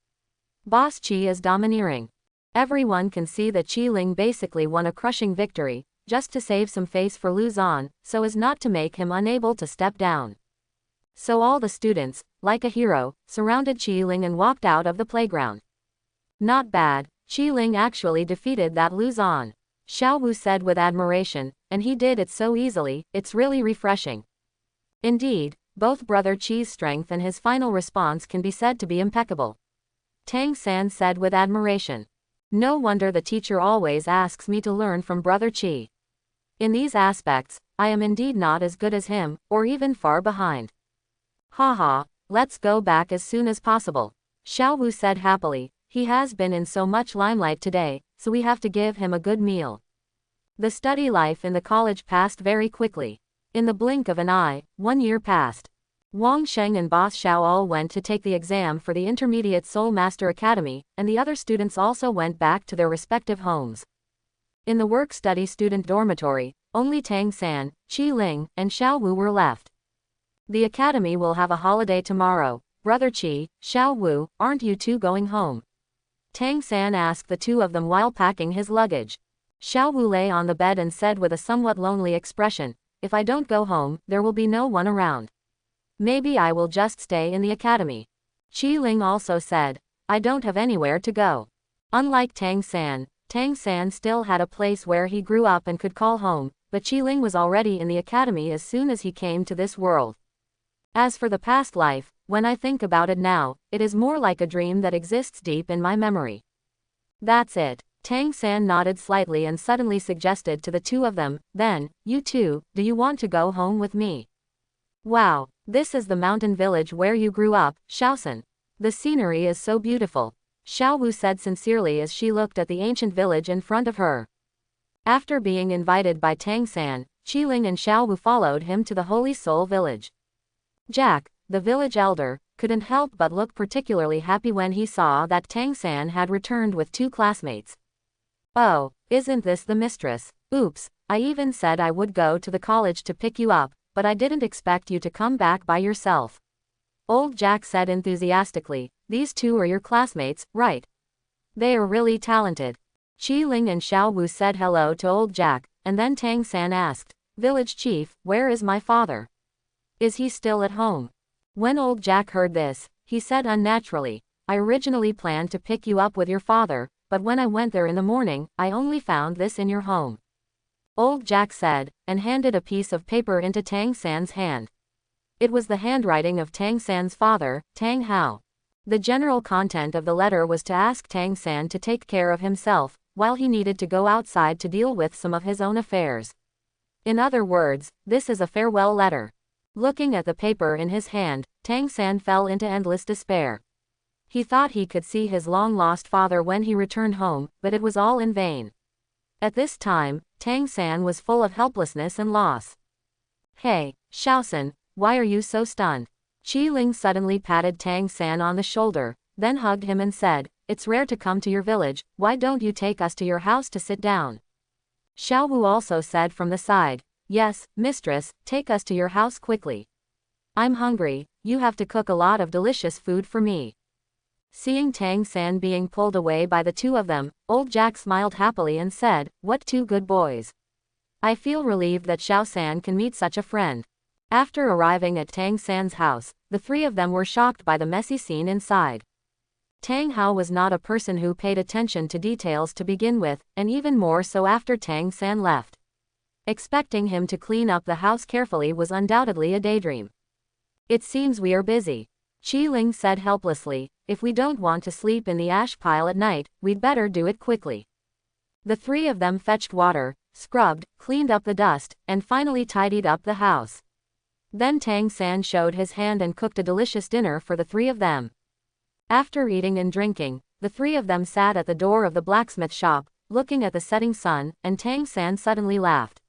Boss Qi is domineering. Everyone can see that Qi Ling basically won a crushing victory, just to save some face for Luzon, so as not to make him unable to step down. So all the students, like a hero, surrounded Qi Ling and walked out of the playground. Not bad, Qi Ling actually defeated that Luzon. Xiao Wu said with admiration, and he did it so easily, it's really refreshing. Indeed, both Brother Qi's strength and his final response can be said to be impeccable. Tang San said with admiration. No wonder the teacher always asks me to learn from Brother Qi. In these aspects, I am indeed not as good as him, or even far behind. Haha, let's go back as soon as possible. Xiao Wu said happily, he has been in so much limelight today, so we have to give him a good meal. The study life in the college passed very quickly. In the blink of an eye, 1 year passed. Wang Sheng and Boss Xiao all went to take the exam for the Intermediate Soul Master Academy, and the other students also went back to their respective homes. In the work-study student dormitory, only Tang San, Qi Ling, and Xiao Wu were left. The academy will have a holiday tomorrow. Brother Qi, Xiao Wu, aren't you two going home? Tang San asked the two of them while packing his luggage. Xiao Wu lay on the bed and said with a somewhat lonely expression, if I don't go home, there will be no one around. Maybe I will just stay in the academy. Qi Ling also said, I don't have anywhere to go. Unlike Tang San still had a place where he grew up and could call home, but Qi Ling was already in the academy as soon as he came to this world. As for the past life, when I think about it now, it is more like a dream that exists deep in my memory. That's it. Tang San nodded slightly and suddenly suggested to the two of them, then, you two, do you want to go home with me? Wow, this is the mountain village where you grew up, Xiaosan. The scenery is so beautiful. Xiao Wu said sincerely as she looked at the ancient village in front of her. After being invited by Tang San, Qi Ling and Xiao Wu followed him to the Holy Soul village. Jack, the village elder, couldn't help but look particularly happy when he saw that Tang San had returned with two classmates. Oh, isn't this the mistress? Oops, I even said I would go to the college to pick you up, but I didn't expect you to come back by yourself. Old Jack said enthusiastically, these two are your classmates, right? They are really talented. Qi Ling and Xiao Wu said hello to Old Jack, and then Tang San asked, Village Chief, where is my father? Is he still at home? When Old Jack heard this, he said unnaturally, I originally planned to pick you up with your father, but when I went there in the morning, I only found this in your home. Old Jack said, and handed a piece of paper into Tang San's hand. It was the handwriting of Tang San's father, Tang Hao. The general content of the letter was to ask Tang San to take care of himself, while he needed to go outside to deal with some of his own affairs. In other words, this is a farewell letter. Looking at the paper in his hand, Tang San fell into endless despair. He thought he could see his long-lost father when he returned home, but it was all in vain. At this time, Tang San was full of helplessness and loss. Hey, Xiaosan, why are you so stunned? Qi Ling suddenly patted Tang San on the shoulder, then hugged him and said, it's rare to come to your village, why don't you take us to your house to sit down? Xiao Wu also said from the side, yes, mistress, take us to your house quickly. I'm hungry, you have to cook a lot of delicious food for me. Seeing Tang San being pulled away by the two of them, Old Jack smiled happily and said, what two good boys. I feel relieved that Xiao San can meet such a friend. After arriving at Tang San's house, the three of them were shocked by the messy scene inside. Tang Hao was not a person who paid attention to details to begin with, and even more so after Tang San left. Expecting him to clean up the house carefully was undoubtedly a daydream. It seems we are busy. Qi Ling said helplessly, if we don't want to sleep in the ash pile at night, we'd better do it quickly. The three of them fetched water, scrubbed, cleaned up the dust, and finally tidied up the house. Then Tang San showed his hand and cooked a delicious dinner for the three of them. After eating and drinking, the three of them sat at the door of the blacksmith shop, looking at the setting sun, and Tang San suddenly laughed.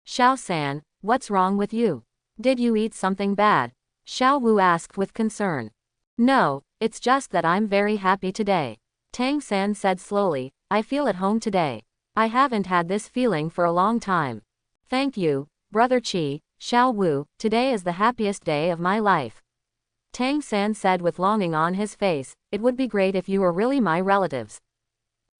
Xiao San, what's wrong with you? Did you eat something bad? Xiao Wu asked with concern. No, it's just that I'm very happy today. Tang San said slowly, I feel at home today. I haven't had this feeling for a long time. Thank you, Brother Qi, Xiao Wu, today is the happiest day of my life. Tang San said with longing on his face, it would be great if you were really my relatives.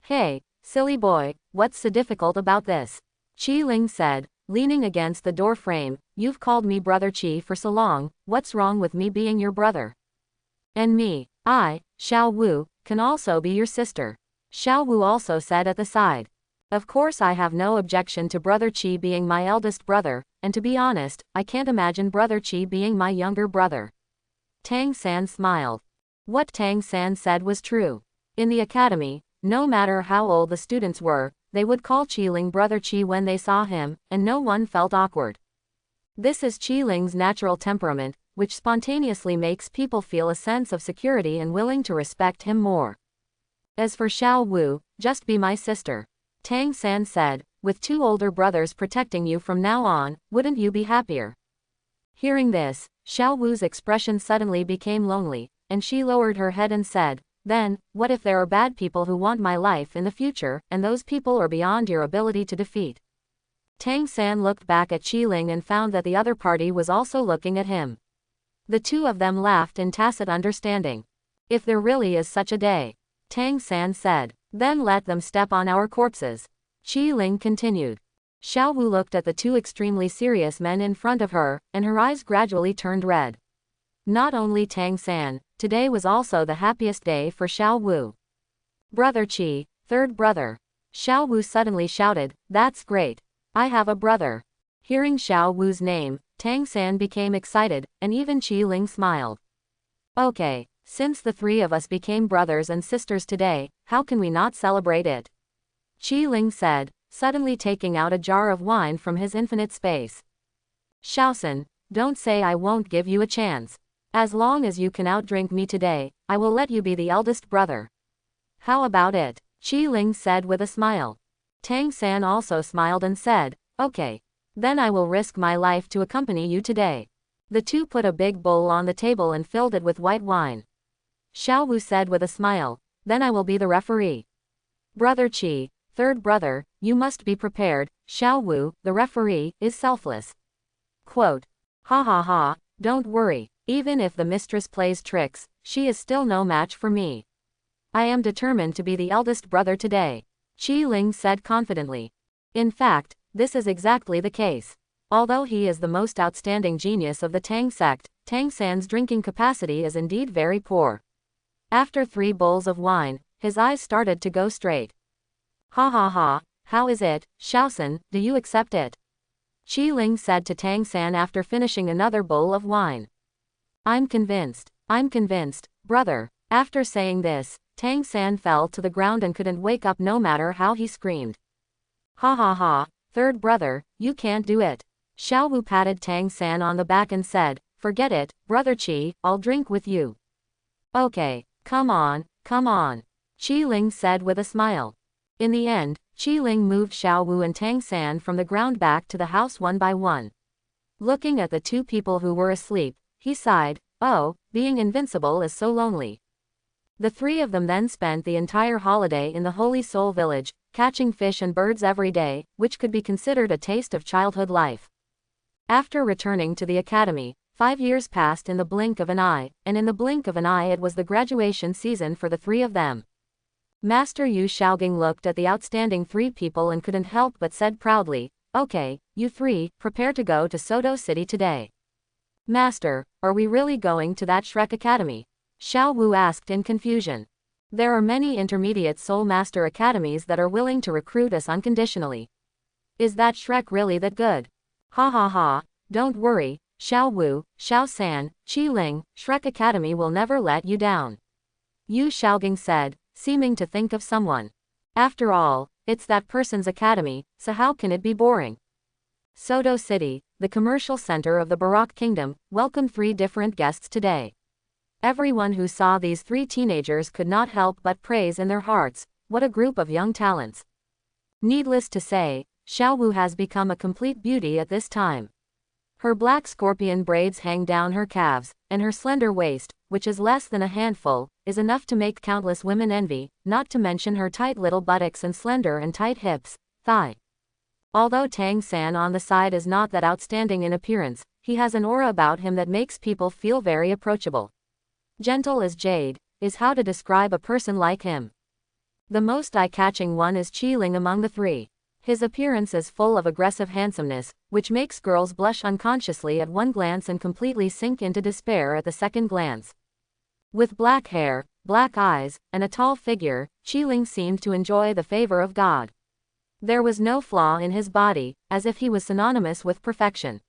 Hey, silly boy, what's so difficult about this? Qi Ling said, leaning against the door frame, you've called me Brother Qi for so long, what's wrong with me being your brother? And me, I, Xiao Wu, can also be your sister. Xiao Wu also said at the side. Of course I have no objection to Brother Qi being my eldest brother, and to be honest, I can't imagine Brother Qi being my younger brother. Tang San smiled. What Tang San said was true. In the academy, no matter how old the students were, they would call Qi Ling Brother Qi when they saw him, and no one felt awkward. This is Qi Ling's natural temperament, which spontaneously makes people feel a sense of security and willing to respect him more. As for Xiao Wu, just be my sister. Tang San said, with two older brothers protecting you from now on, wouldn't you be happier? Hearing this, Xiao Wu's expression suddenly became lonely, and she lowered her head and said, then, what if there are bad people who want my life in the future, and those people are beyond your ability to defeat? Tang San looked back at Qi Ling and found that the other party was also looking at him. The two of them laughed in tacit understanding. If there really is such a day, Tang San said, then let them step on our corpses. Qi Ling continued. Xiao Wu looked at the two extremely serious men in front of her, and her eyes gradually turned red. Not only Tang San, today was also the happiest day for Xiao Wu. Brother Qi, third brother. Xiao Wu suddenly shouted, that's great. I have a brother. Hearing Xiao Wu's name, Tang San became excited, and even Qi Ling smiled. Okay, since the three of us became brothers and sisters today, how can we not celebrate it? Qi Ling said, suddenly taking out a jar of wine from his infinite space. Xiaosan, don't say I won't give you a chance. As long as you can outdrink me today, I will let you be the eldest brother. How about it? Qi Ling said with a smile. Tang San also smiled and said, okay. Then I will risk my life to accompany you today. The two put a big bowl on the table and filled it with white wine. Xiao Wu said with a smile, then I will be the referee. Brother Qi, third brother, you must be prepared, Xiao Wu, the referee, is selfless. Quote. Ha ha ha, don't worry, even if the mistress plays tricks, she is still no match for me. I am determined to be the eldest brother today, Qi Ling said confidently. In fact, this is exactly the case. Although he is the most outstanding genius of the Tang sect, Tang San's drinking capacity is indeed very poor. After 3 bowls of wine, his eyes started to go straight. Ha ha ha, how is it, Xiaosan, do you accept it? Qi Ling said to Tang San after finishing another bowl of wine. I'm convinced, brother. After saying this, Tang San fell to the ground and couldn't wake up no matter how he screamed. Ha ha ha, third brother, you can't do it. Xiao Wu patted Tang San on the back and said, forget it, Brother Qi, I'll drink with you. Okay, come on, Qi Ling said with a smile. In the end, Qi Ling moved Xiao Wu and Tang San from the ground back to the house one by one. Looking at the 2 people who were asleep, he sighed, oh, being invincible is so lonely. The 3 of them then spent the entire holiday in the Holy Soul Village, catching fish and birds every day, which could be considered a taste of childhood life. After returning to the academy, 5 years passed in the blink of an eye, and in the blink of an eye it was the graduation season for the 3 of them. Master Yu Xiaogang looked at the outstanding 3 people and couldn't help but said proudly, okay, you 3, prepare to go to Soto City today. Master, are we really going to that Shrek Academy? Xiao Wu asked in confusion. There are many intermediate Soul Master academies that are willing to recruit us unconditionally. Is that Shrek really that good? Ha ha ha, don't worry, Xiao Wu, Xiao San, Qi Ling, Shrek Academy will never let you down. Yu Xiaogang said, seeming to think of someone. After all, it's that person's academy, so how can it be boring? Soto City, the commercial center of the Baroque kingdom, welcomed 3 different guests today. Everyone who saw these 3 teenagers could not help but praise in their hearts, what a group of young talents. Needless to say, Xiaowu has become a complete beauty at this time. Her black scorpion braids hang down her calves, and her slender waist, which is less than a handful, is enough to make countless women envy, not to mention her tight little buttocks and slender and tight hips, thigh. Although Tang San on the side is not that outstanding in appearance, he has an aura about him that makes people feel very approachable. Gentle as jade, is how to describe a person like him. The most eye-catching one is Qiling among the 3. His appearance is full of aggressive handsomeness, which makes girls blush unconsciously at one glance and completely sink into despair at the second glance. With black hair, black eyes, and a tall figure, Qiling seemed to enjoy the favor of God. There was no flaw in his body, as if he was synonymous with perfection.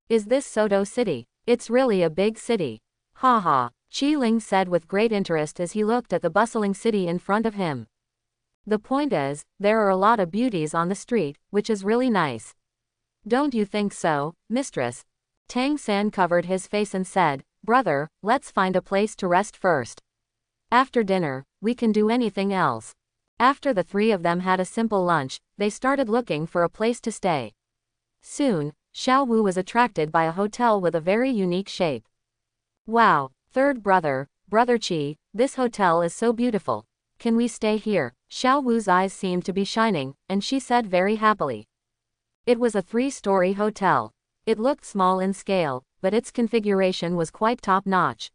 Is this Soto City? It's really a big city. Ha ha, Qiling said with great interest as he looked at the bustling city in front of him. The point is, there are a lot of beauties on the street, which is really nice. Don't you think so, mistress? Tang San covered his face and said, brother, let's find a place to rest first. After dinner, we can do anything else. After the 3 of them had a simple lunch, they started looking for a place to stay. Soon, Xiaowu was attracted by a hotel with a very unique shape. Wow, third brother, Brother Qi, this hotel is so beautiful. Can we stay here? Xiaowu's eyes seemed to be shining, and she said very happily. It was a 3-story hotel. It looked small in scale, but its configuration was quite top-notch.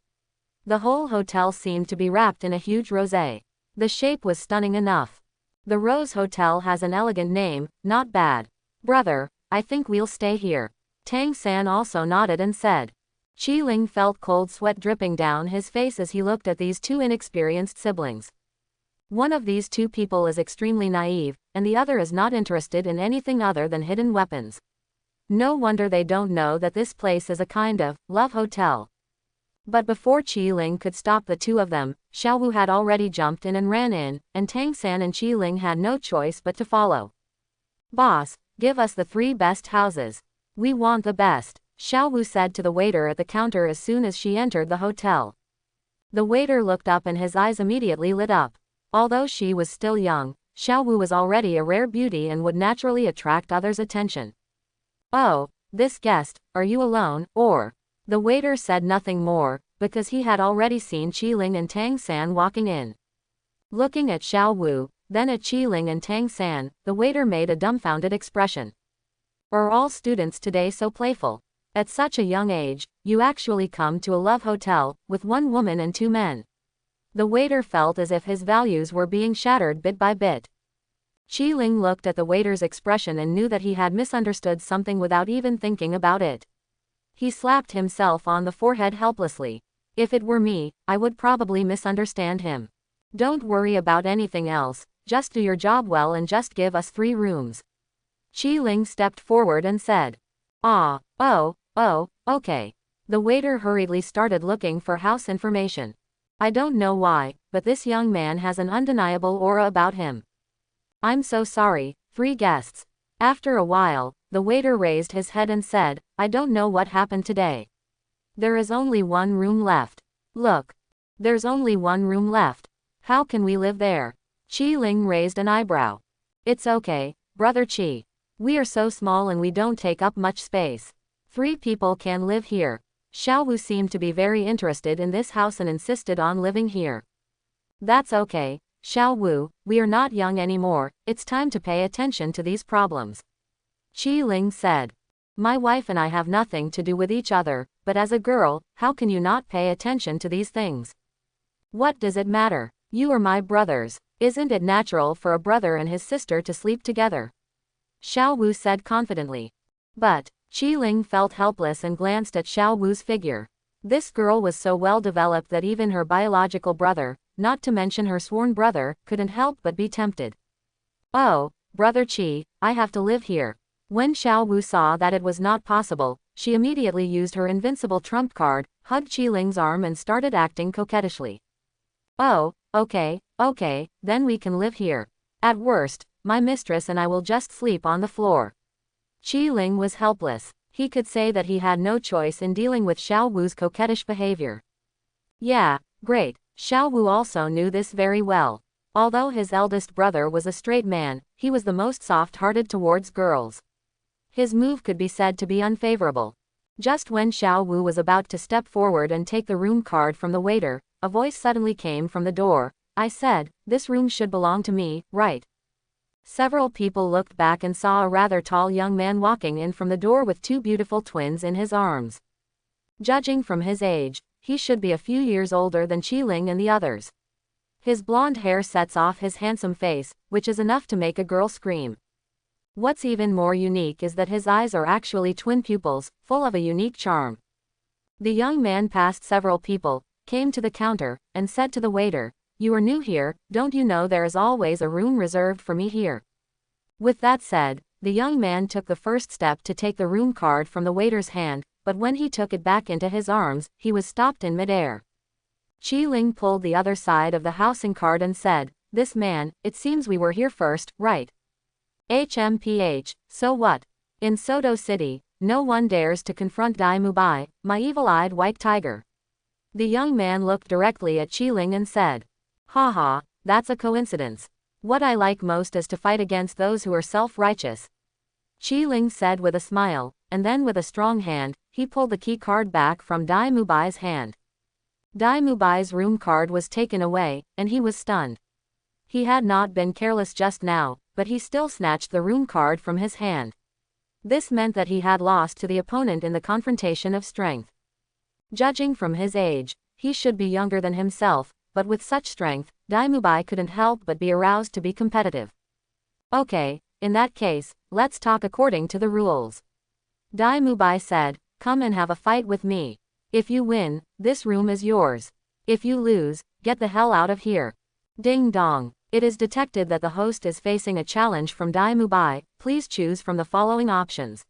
The whole hotel seemed to be wrapped in a huge rosé. The shape was stunning enough. The Rose Hotel has an elegant name, not bad. Brother, I think we'll stay here. Tang San also nodded and said. Qiling felt cold sweat dripping down his face as he looked at these 2 inexperienced siblings. One of these 2 people is extremely naive, and the other is not interested in anything other than hidden weapons. No wonder they don't know that this place is a kind of love hotel. But before Qiling could stop the 2 of them, Xiaowu had already jumped in and ran in, and Tang San and Qiling had no choice but to follow. Boss, give us the 3 best houses. We want the best, Xiaowu said to the waiter at the counter as soon as she entered the hotel. The waiter looked up and his eyes immediately lit up. Although she was still young, Xiaowu was already a rare beauty and would naturally attract others' attention. Oh, this guest, are you alone, or? The waiter said nothing more, because he had already seen Qiling and Tang San walking in. Looking at Xiaowu, then at Qiling and Tang San, the waiter made a dumbfounded expression. Are all students today so playful? At such a young age, you actually come to a love hotel, with 1 woman and 2 men. The waiter felt as if his values were being shattered bit by bit. Qiling looked at the waiter's expression and knew that he had misunderstood something without even thinking about it. He slapped himself on the forehead helplessly. If it were me, I would probably misunderstand him. Don't worry about anything else, just do your job well and just give us 3 rooms. Qiling stepped forward and said. Okay. The waiter hurriedly started looking for house information. I don't know why, but this young man has an undeniable aura about him. I'm so sorry, 3 guests. After a while, the waiter raised his head and said, I don't know what happened today. There is only 1 room left. Look. There's only 1 room left. How can we live there? Qiling raised an eyebrow. It's okay, Brother Qi. We are so small and we don't take up much space. 3 people can live here. Xiaowu seemed to be very interested in this house and insisted on living here. That's okay, Xiaowu, we are not young anymore, it's time to pay attention to these problems. Qiling said. My wife and I have nothing to do with each other, but as a girl, how can you not pay attention to these things? What does it matter? You are my brothers. Isn't it natural for a brother and his sister to sleep together? Xiaowu said confidently. But Qiling felt helpless and glanced at Xiaowu's figure. This girl was so well developed that even her biological brother, not to mention her sworn brother, couldn't help but be tempted. Oh, Brother Qi, I have to live here. When Xiaowu saw that it was not possible, she immediately used her invincible trump card, hugged Qiling's arm and started acting coquettishly. Oh, okay, then we can live here. At worst, my mistress and I will just sleep on the floor. Qiling was helpless. He could say that he had no choice in dealing with Xiao Wu's coquettish behavior. Yeah, great. Xiao Wu also knew this very well. Although his eldest brother was a straight man, he was the most soft-hearted towards girls. His move could be said to be unfavorable. Just when Xiao Wu was about to step forward and take the room card from the waiter, a voice suddenly came from the door. I said, this room should belong to me, right? Several people looked back and saw a rather tall young man walking in from the door with two beautiful twins in his arms. Judging from his age, he should be a few years older than Qiling and the others. His blonde hair sets off his handsome face, which is enough to make a girl scream. What's even more unique is that his eyes are actually twin pupils, full of a unique charm. The young man passed several people, came to the counter, and said to the waiter, "You are new here, don't you know there is always a room reserved for me here?" With that said, the young man took the first step to take the room card from the waiter's hand, but when he took it back into his arms, he was stopped in midair. Qiling pulled the other side of the housing card and said, "This man, it seems we were here first, right? HMPH, so what? In Soto City, no one dares to confront Dai Mubai, my evil-eyed white tiger." The young man looked directly at Qiling and said, "Haha, that's a coincidence. What I like most is to fight against those who are self-righteous." Qiling said with a smile, and then with a strong hand, he pulled the key card back from Dai Mubai's hand. Dai Mubai's room card was taken away, and he was stunned. He had not been careless just now, but he still snatched the room card from his hand. This meant that he had lost to the opponent in the confrontation of strength. Judging from his age, he should be younger than himself, but with such strength, Dai Mubai couldn't help but be aroused to be competitive. "Okay, in that case, let's talk according to the rules." Dai Mubai said, "Come and have a fight with me. If you win, this room is yours. If you lose, get the hell out of here." Ding dong. It is detected that the host is facing a challenge from Dai Mubai. Please choose from the following options.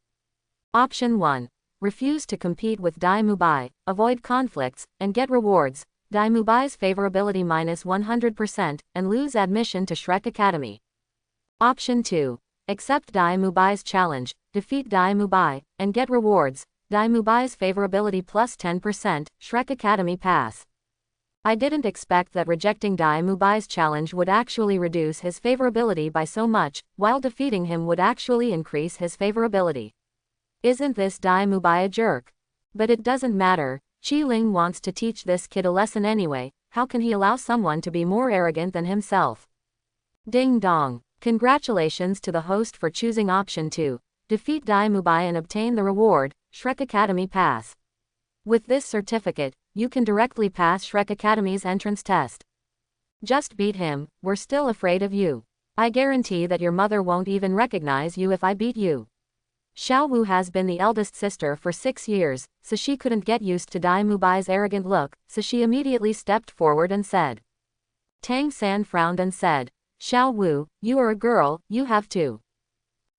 Option 1. Refuse to compete with Dai Mubai, avoid conflicts, and get rewards. Dai Mubai's favorability minus 100%, and lose admission to Shrek Academy. Option 2. Accept Dai Mubai's challenge, defeat Dai Mubai, and get rewards. Dai Mubai's favorability plus 10%, Shrek Academy pass. I didn't expect that rejecting Dai Mubai's challenge would actually reduce his favorability by so much, while defeating him would actually increase his favorability. Isn't this Dai Mubai a jerk? But it doesn't matter, Qiling wants to teach this kid a lesson anyway. How can he allow someone to be more arrogant than himself? Ding dong. Congratulations to the host for choosing option 2. Defeat Dai Mubai and obtain the reward, Shrek Academy pass. With this certificate, you can directly pass Shrek Academy's entrance test. Just beat him, we're still afraid of you. I guarantee that your mother won't even recognize you if I beat you. Xiao Wu has been the eldest sister for 6 years, so she couldn't get used to Dai Mubai's arrogant look, so she immediately stepped forward and said. Tang San frowned and said, "Xiao Wu, you are a girl, you have to."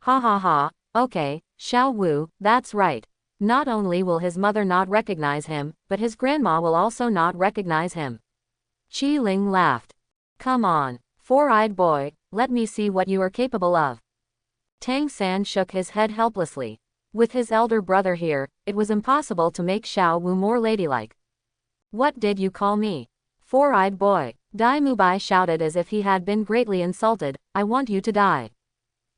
Ha ha ha, okay, Xiao Wu, that's right. Not only will his mother not recognize him, but his grandma will also not recognize him. Qiling laughed. Come on, four-eyed boy, let me see what you are capable of. Tang San shook his head helplessly. With his elder brother here, it was impossible to make Xiao Wu more ladylike. What did you call me? Four-eyed boy, Dai Mubai shouted as if he had been greatly insulted. I want you to die.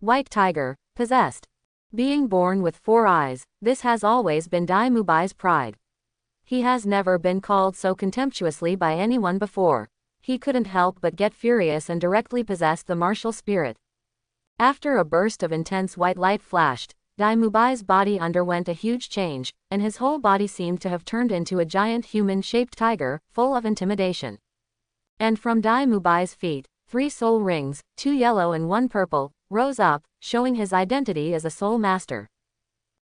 White tiger, possessed. Being born with 4 eyes, this has always been Dai Mubai's pride. He has never been called so contemptuously by anyone before. He couldn't help but get furious and directly possessed the martial spirit. After a burst of intense white light flashed, Dai Mubai's body underwent a huge change, and his whole body seemed to have turned into a giant human-shaped tiger, full of intimidation. And from Dai Mubai's feet, 3 soul rings, 2 yellow and 1 purple, rose up, showing his identity as a soul master.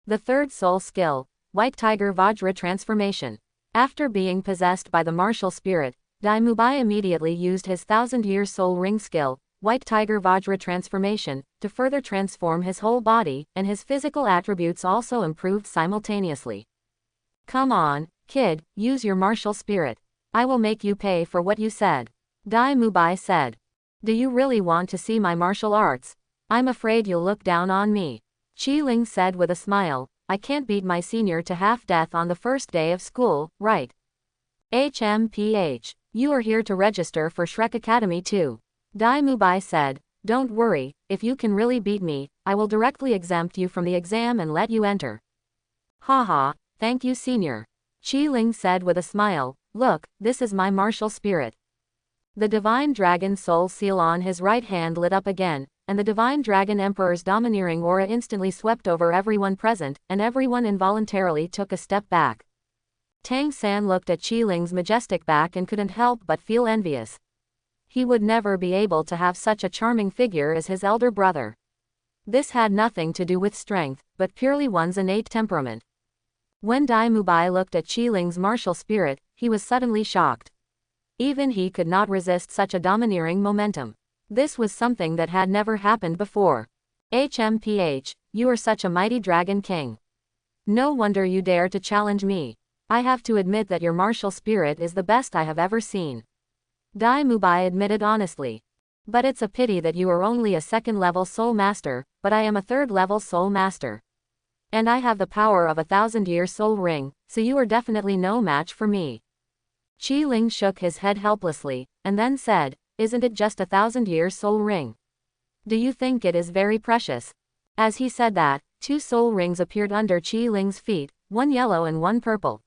The third soul skill, White Tiger Vajra Transformation. After being possessed by the martial spirit, Dai Mubai immediately used his 1000-year soul ring skill, White Tiger Vajra Transformation, to further transform his whole body, and his physical attributes also improved simultaneously. Come on, kid, use your martial spirit. I will make you pay for what you said. Dai Mubai said. Do you really want to see my martial arts? I'm afraid you'll look down on me. Qiling said with a smile. I can't beat my senior to half-death on the first day of school, right? HMPH. You are here to register for Shrek Academy too. Dai Mubai said. Don't worry, if you can really beat me, I will directly exempt you from the exam and let you enter. Haha, thank you senior. Qi Ling said with a smile, look, this is my martial spirit. The Divine Dragon Soul seal on his right hand lit up again, and the Divine Dragon Emperor's domineering aura instantly swept over everyone present, and everyone involuntarily took a step back. Tang San looked at Qi Ling's majestic back and couldn't help but feel envious. He would never be able to have such a charming figure as his elder brother. This had nothing to do with strength, but purely one's innate temperament. When Dai Mubai looked at Qi Ling's martial spirit, he was suddenly shocked. Even he could not resist such a domineering momentum. This was something that had never happened before. HMPH, you are such a mighty dragon king. No wonder you dare to challenge me. I have to admit that your martial spirit is the best I have ever seen. Dai Mubai admitted honestly. But it's a pity that you are only a second-level soul master, but I am a third-level soul master. And I have the power of 1,000-year soul ring, so you are definitely no match for me. Qi Ling shook his head helplessly, and then said, isn't it just 1,000-year soul ring? Do you think it is very precious? As he said that, 2 soul rings appeared under Qi Ling's feet, one yellow and one purple.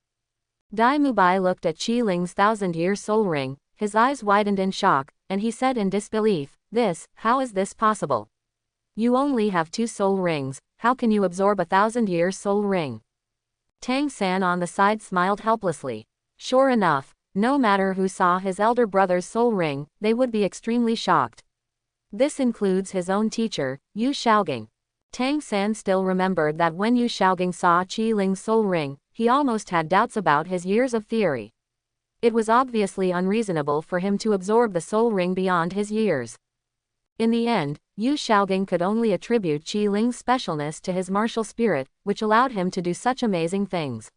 Dai Mubai looked at Qi Ling's 1,000-year soul ring, his eyes widened in shock, and he said in disbelief, how is this possible? You only have 2 soul rings, how can you absorb 1,000-year soul ring? Tang San on the side smiled helplessly. Sure enough, no matter who saw his elder brother's soul ring, they would be extremely shocked. This includes his own teacher, Yu Shaogang. Tang San still remembered that when Yu Shaogang saw Qi Ling's soul ring, he almost had doubts about his years of theory. It was obviously unreasonable for him to absorb the soul ring beyond his years. In the end, Yu Shaogang could only attribute Qi Ling's specialness to his martial spirit, which allowed him to do such amazing things.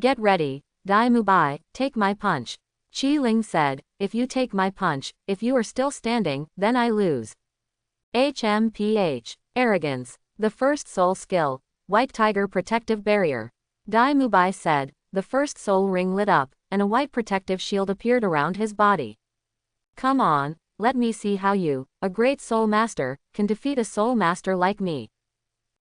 Get ready, Dai Mubai, take my punch. Qi Ling said, if you take my punch, if you are still standing, then I lose. HMPH. Arrogance. The first soul skill. White Tiger Protective Barrier. Dai Mubai said. The first soul ring lit up, and a white protective shield appeared around his body. Come on, let me see how you, a great soul master, can defeat a soul master like me.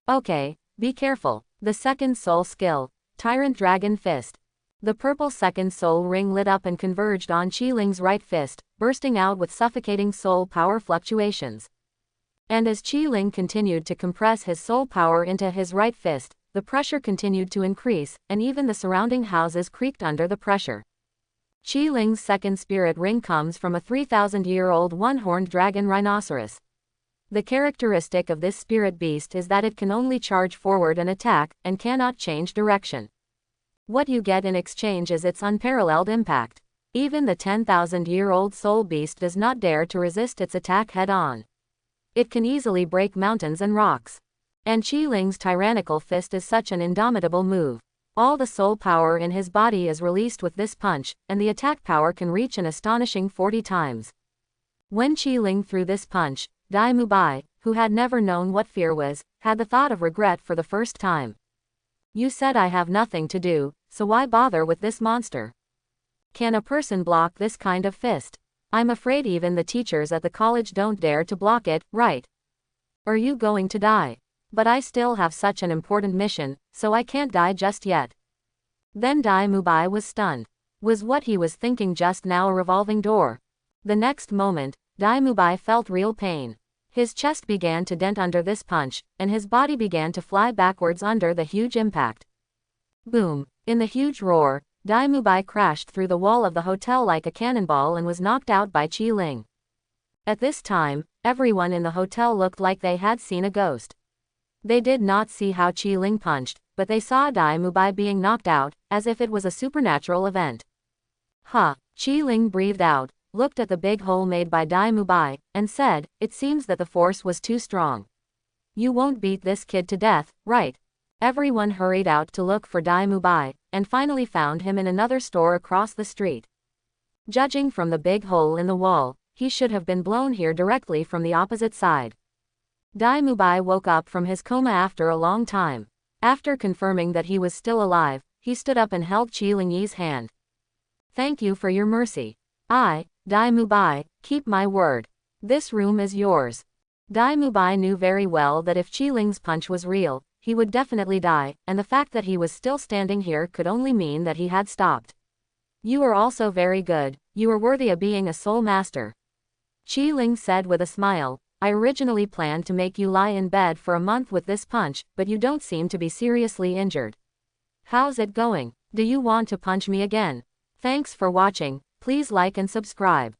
Okay, be careful. The second soul skill. Tyrant Dragon Fist. The purple second soul ring lit up and converged on Qi Ling's right fist, bursting out with suffocating soul power fluctuations. And as Qi Ling continued to compress his soul power into his right fist, the pressure continued to increase, and even the surrounding houses creaked under the pressure. Qi Ling's second spirit ring comes from a 3,000-year-old one-horned dragon rhinoceros. The characteristic of this spirit beast is that it can only charge forward and attack, and cannot change direction. What you get in exchange is its unparalleled impact. Even the 10,000-year-old soul beast does not dare to resist its attack head-on. It can easily break mountains and rocks. And Qi Ling's tyrannical fist is such an indomitable move. All the soul power in his body is released with this punch, and the attack power can reach an astonishing 40 times. When Qi Ling threw this punch, Dai Mubai, who had never known what fear was, had the thought of regret for the first time. You said I have nothing to do, so why bother with this monster? Can a person block this kind of fist? I'm afraid even the teachers at the college don't dare to block it, right? Are you going to die? But I still have such an important mission, so I can't die just yet. Then Dai Mubai was stunned. Was what he was thinking just now a revolving door? The next moment, Dai Mubai felt real pain. His chest began to dent under this punch, and his body began to fly backwards under the huge impact. Boom! In the huge roar, Dai Mubai crashed through the wall of the hotel like a cannonball and was knocked out by Qi Ling. At this time, everyone in the hotel looked like they had seen a ghost. They did not see how Qi Ling punched, but they saw Dai Mubai being knocked out, as if it was a supernatural event. Qi Ling breathed out, looked at the big hole made by Dai Mubai, and said, it seems that the force was too strong. You won't beat this kid to death, right? Everyone hurried out to look for Dai Mubai, and finally found him in another store across the street. Judging from the big hole in the wall, he should have been blown here directly from the opposite side. Dai Mubai woke up from his coma after a long time. After confirming that he was still alive, he stood up and held Qi Lingyi's hand. Thank you for your mercy. I, Dai Mubai, keep my word. This room is yours. Dai Mubai knew very well that if Qi Ling's punch was real, he would definitely die, and the fact that he was still standing here could only mean that he had stopped. You are also very good, you are worthy of being a soul master. Qi Ling said with a smile, I originally planned to make you lie in bed for a month with this punch, but you don't seem to be seriously injured. How's it going? Do you want to punch me again? Thanks for watching, please like and subscribe.